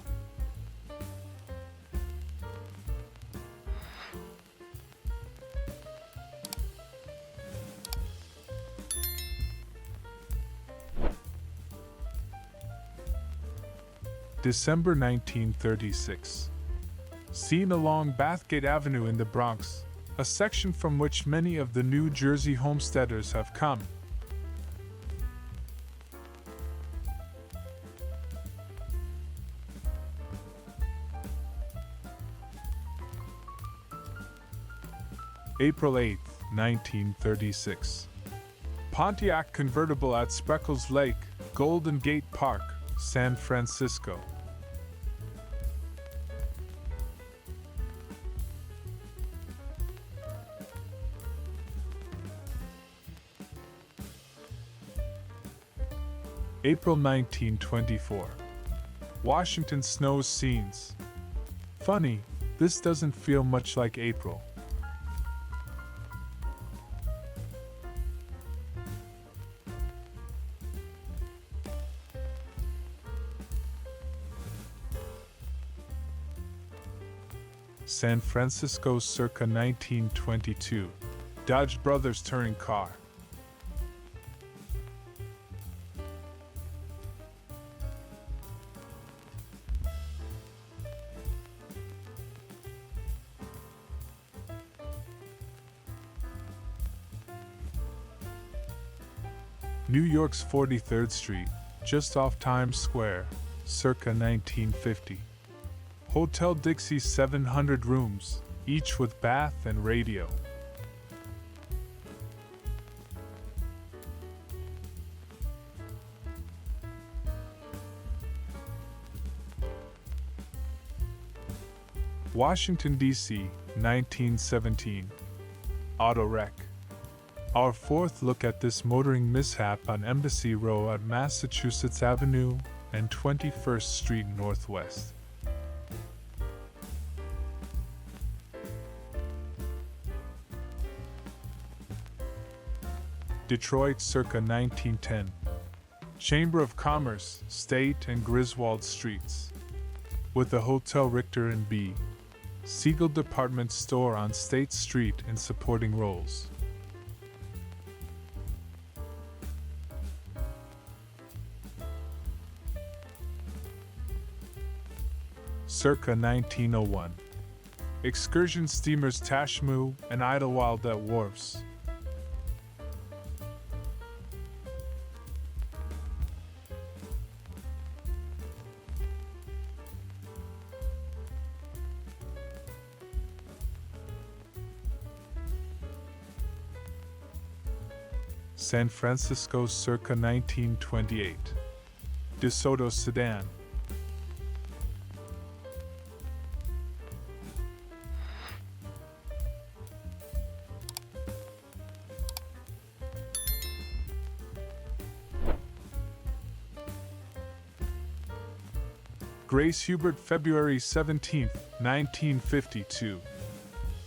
December 1936. Seen along Bathgate Avenue in the Bronx, a section from which many of the New Jersey homesteaders have come. April 8, 1936. Pontiac convertible at Spreckles Lake, Golden Gate Park, San Francisco. April 1924. Washington snows scenes. Funny, this doesn't feel much like April. San Francisco circa 1922. Dodge Brothers touring car. New York's 43rd Street, just off Times Square, circa 1950. Hotel Dixie 700 rooms, each with bath and radio. Washington, D.C., 1917. Auto wreck. Our fourth look at this motoring mishap on Embassy Row at Massachusetts Avenue and 21st Street Northwest. Detroit, circa 1910. Chamber of Commerce, State and Griswold Streets. With the Hotel Richter and B. Siegel Department Store on State Street in supporting roles. Circa 1901. Excursion steamers Tashmoo and Idlewild at wharfs. San Francisco, circa 1928. DeSoto sedan. Grace Hubert, February 17, 1952.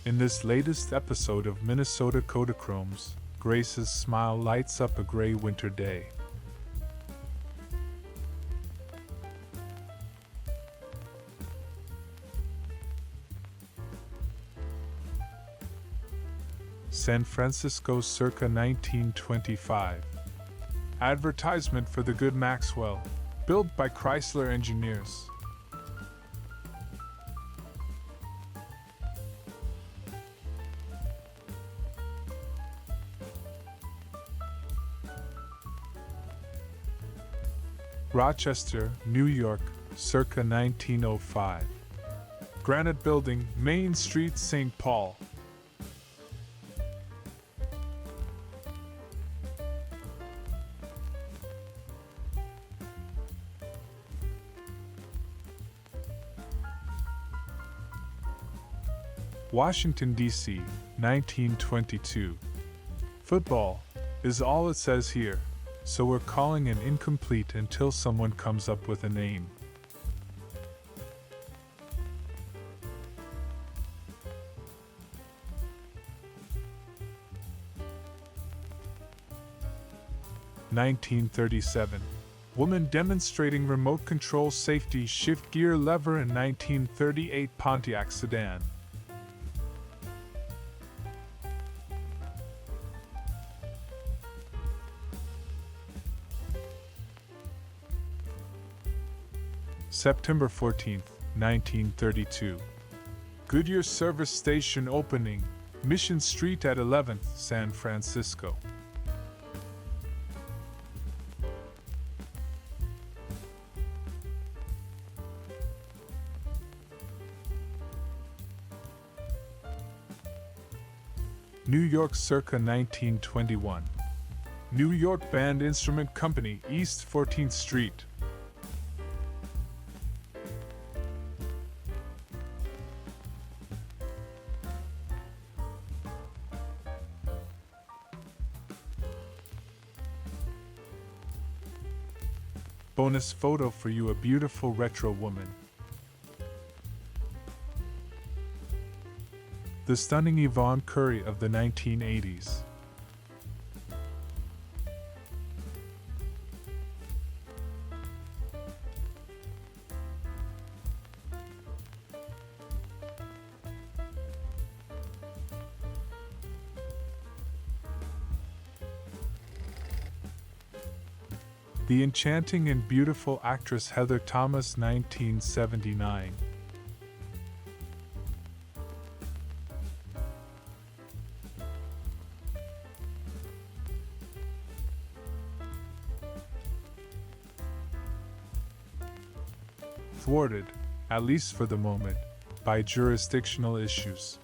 In this latest episode of Minnesota Kodachromes, Grace's smile lights up a gray winter day. San Francisco, circa 1925. Advertisement for the Good Maxwell, built by Chrysler Engineers. Rochester, New York, circa 1905. Granite Building, Main Street, St. Paul. Washington, D.C., 1922. Football is all it says here. So we're calling it incomplete until someone comes up with a name. (1937) Woman demonstrating remote control safety shift gear lever in 1938 Pontiac sedan. September 14, 1932. Goodyear Service Station opening, Mission Street at 11th, San Francisco. New York, circa 1921. New York Band Instrument Company, East 14th Street. Bonus photo for you, a beautiful retro woman. The stunning Yvonne Curry of the 1980s. The enchanting and beautiful actress Heather Thomas, 1979. thwarted, at least for the moment, by jurisdictional issues.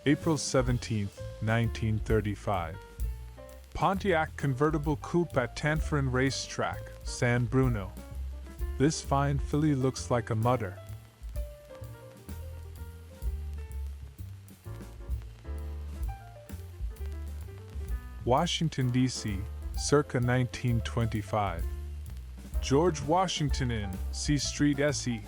April 17, 1935. Pontiac convertible coupe at Tanforan Racetrack, San Bruno. This fine filly looks like a mutter. Washington, D.C., circa 1925. George Washington Inn, C Street, S.E.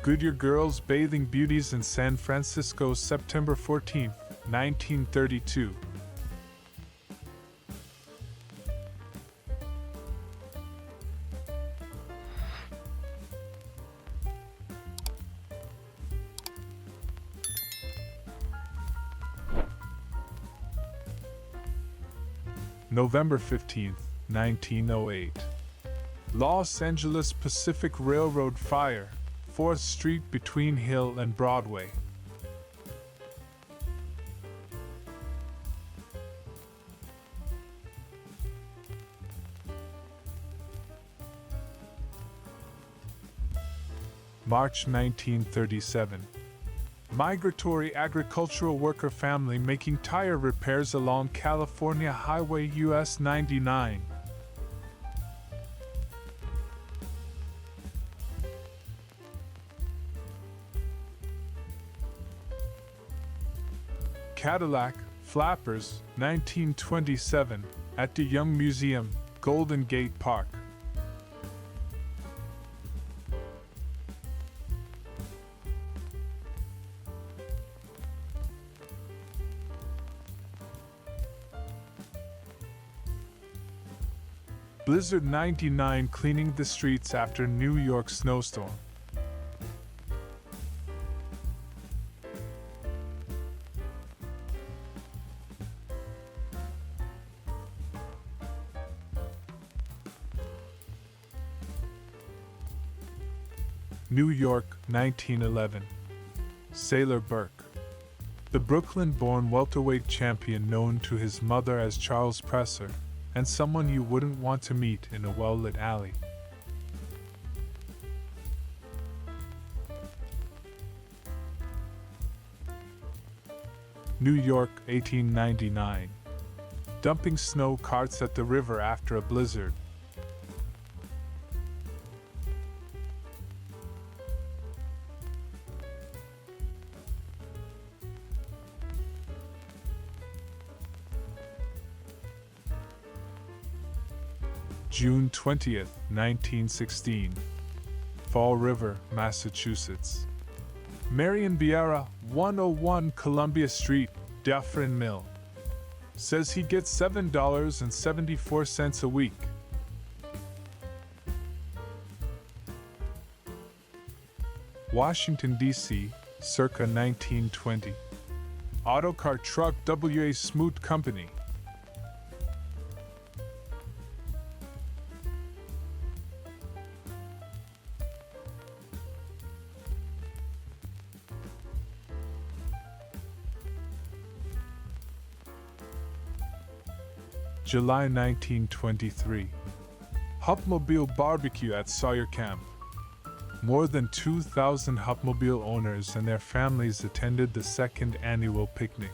Goodyear Girls Bathing Beauties in San Francisco, September 14, 1932. November 15, 1908. Los Angeles Pacific Railroad fire, 4th Street between Hill and Broadway. March 1937. Migratory agricultural worker family making tire repairs along California Highway US 99. Cadillac, Flappers, 1927, at the Young Museum, Golden Gate Park. Blizzard 99 cleaning the streets after New York snowstorm. New York, 1911. Sailor Burke. The Brooklyn-born welterweight champion known to his mother as Charles Presser, and someone you wouldn't want to meet in a well-lit alley. New York, 1899. Dumping snow carts at the river after a blizzard. June 20th, 1916. Fall River, Massachusetts. Marion Vieira, 101 Columbia Street, Dufferin Mill. Says he gets $7.74 a week. Washington, D.C., circa 1920. Autocar Truck W.A. Smoot Company. July 1923. Hupmobile Barbecue at Sawyer Camp. More than 2,000 Hupmobile owners and their families attended the second annual picnic.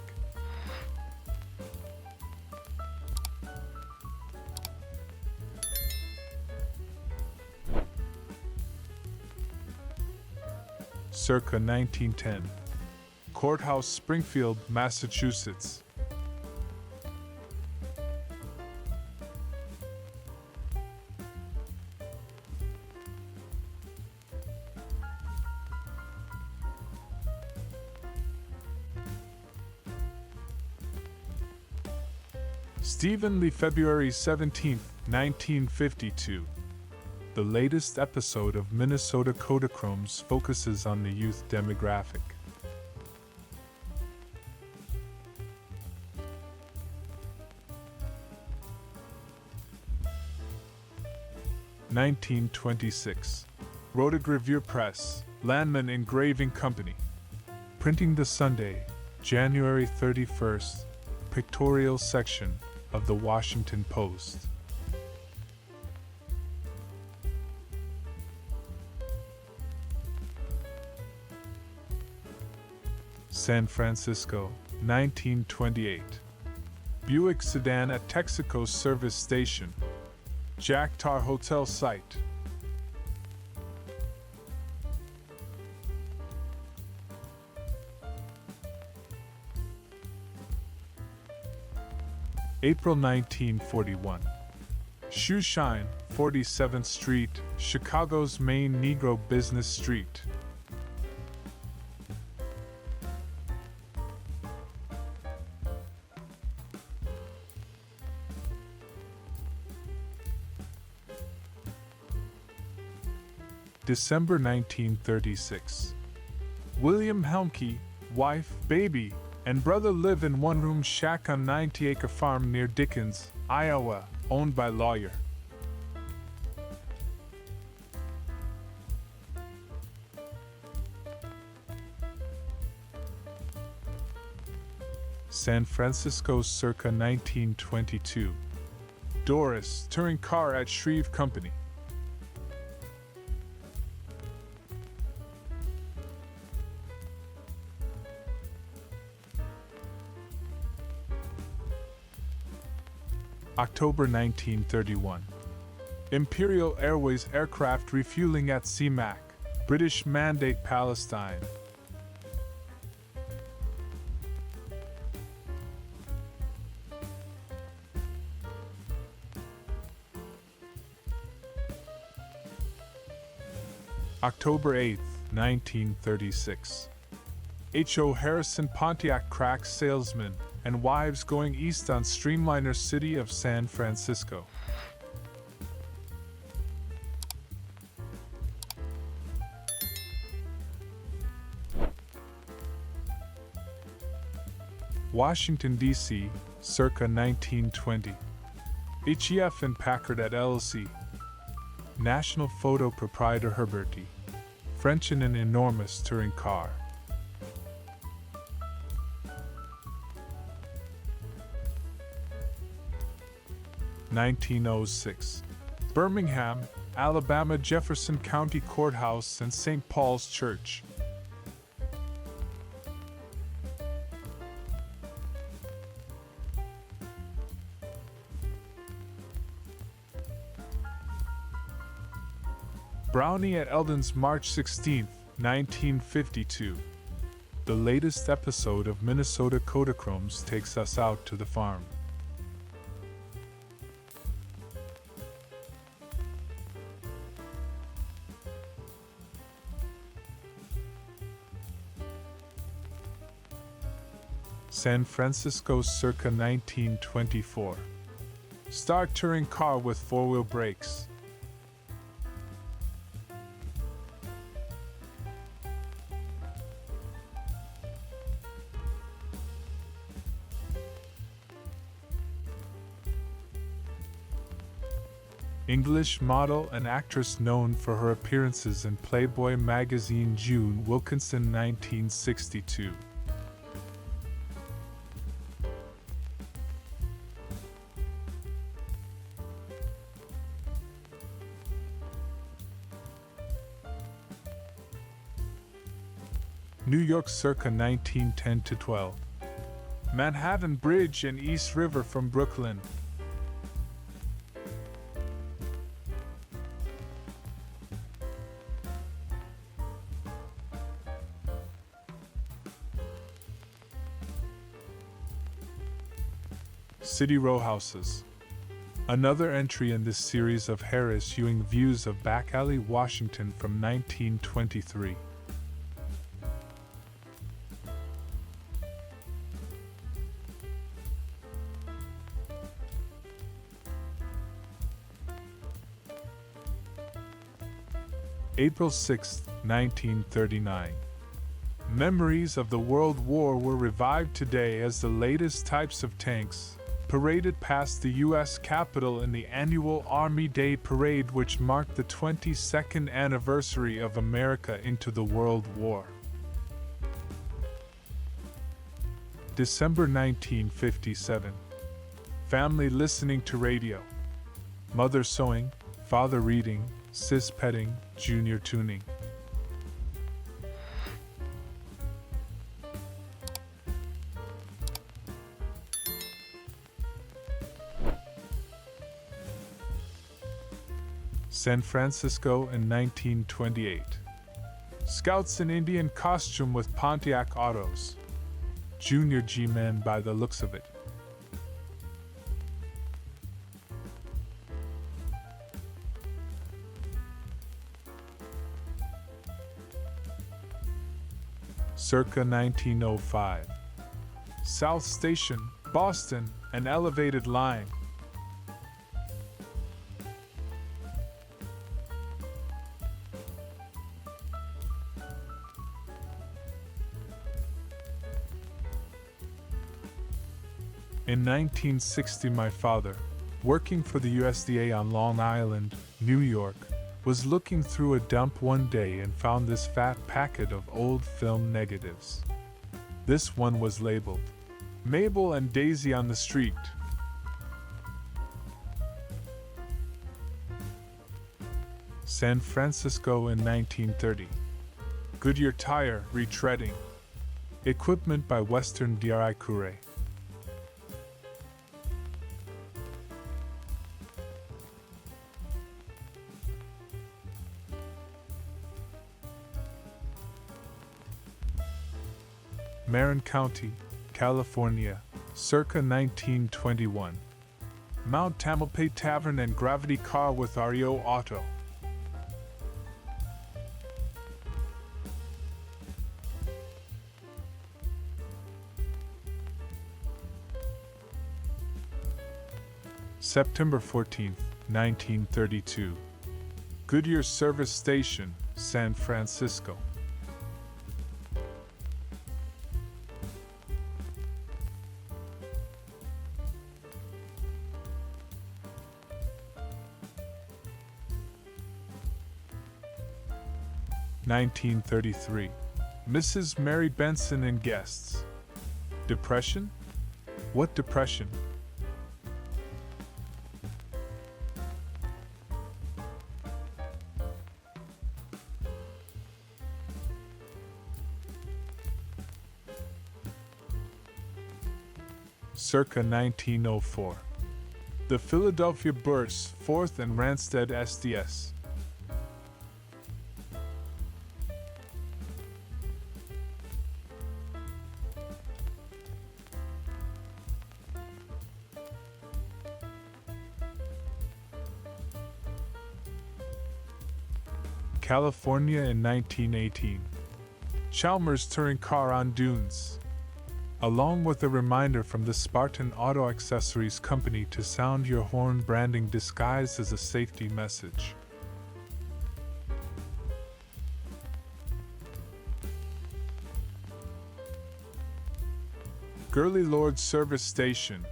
Circa 1910. Courthouse, Springfield, Massachusetts. Stephen Lee, February 17, 1952. The latest episode of Minnesota Kodachromes focuses on the youth demographic. 1926. Rotogravure Press, Landman Engraving Company. Printing the Sunday, January 31st. Pictorial section of the Washington Post. San Francisco, 1928. Buick sedan at Texaco service station. Jack Tar Hotel site. April 1941. Shoe Shine, 47th Street, Chicago's main Negro business street. December 1936. William Helmke, wife, baby, and brother live in one-room shack on 90-acre farm near Dickens, Iowa, owned by lawyer. San Francisco circa 1922. Doris, touring car at Shreve Company. October 1931. Imperial Airways aircraft refueling at CMAC. British Mandate Palestine. October 8, 1936. H.O. Harrison Pontiac crack salesman and wives going east on streamliner city of San Francisco. Washington, D.C., circa 1920. HEF and Packard at LLC. National Photo Proprietor Herberti. French in an enormous touring car. (1906). Birmingham, Alabama Jefferson County Courthouse and St. Paul's Church. Brownie at Eldon's, March 16, 1952. The latest episode of Minnesota Kodachromes takes us out to the farm. San Francisco circa 1924. Start touring car with four-wheel brakes. English model and actress known for her appearances in Playboy magazine. June Wilkinson, 1962. New York circa 1910-12. Manhattan Bridge and East River from Brooklyn. City row houses. Another entry in this series of Harris Ewing views of Back Alley, Washington from 1923. April 6, 1939. Memories of the World War were revived today as the latest types of tanks, paraded past the U.S. Capitol in the annual Army Day Parade, which marked the 22nd anniversary of America into the World War. December 1957. Family listening to radio. Mother sewing, father reading, sis petting, junior tuning. San Francisco in 1928. Scouts in Indian costume with Pontiac autos. Junior G-man by the looks of it. Circa 1905. South Station, Boston, an elevated line. In 1960, my father, working for the USDA on Long Island, New York, was looking through a dump one day and found this fat packet of old film negatives. This one was labeled, "Mabel and Daisy on the Street." San Francisco in 1930. Goodyear tire retreading. Equipment by Western DRI Coure. Marin County, California, circa 1921. Mount Tamalpais Tavern and Gravity Car with REO Auto. September 14, 1932. Goodyear Service Station, San Francisco. (1933). Mrs. Mary Benson and guests. Depression? What depression? Circa 1904. The Philadelphia Burse, 4th and Randstad SDS. California in 1918. Chalmers touring car on dunes. Along with a reminder from the Spartan Auto Accessories Company to sound your horn, branding disguised as a safety message. Gurley Lord Service Station,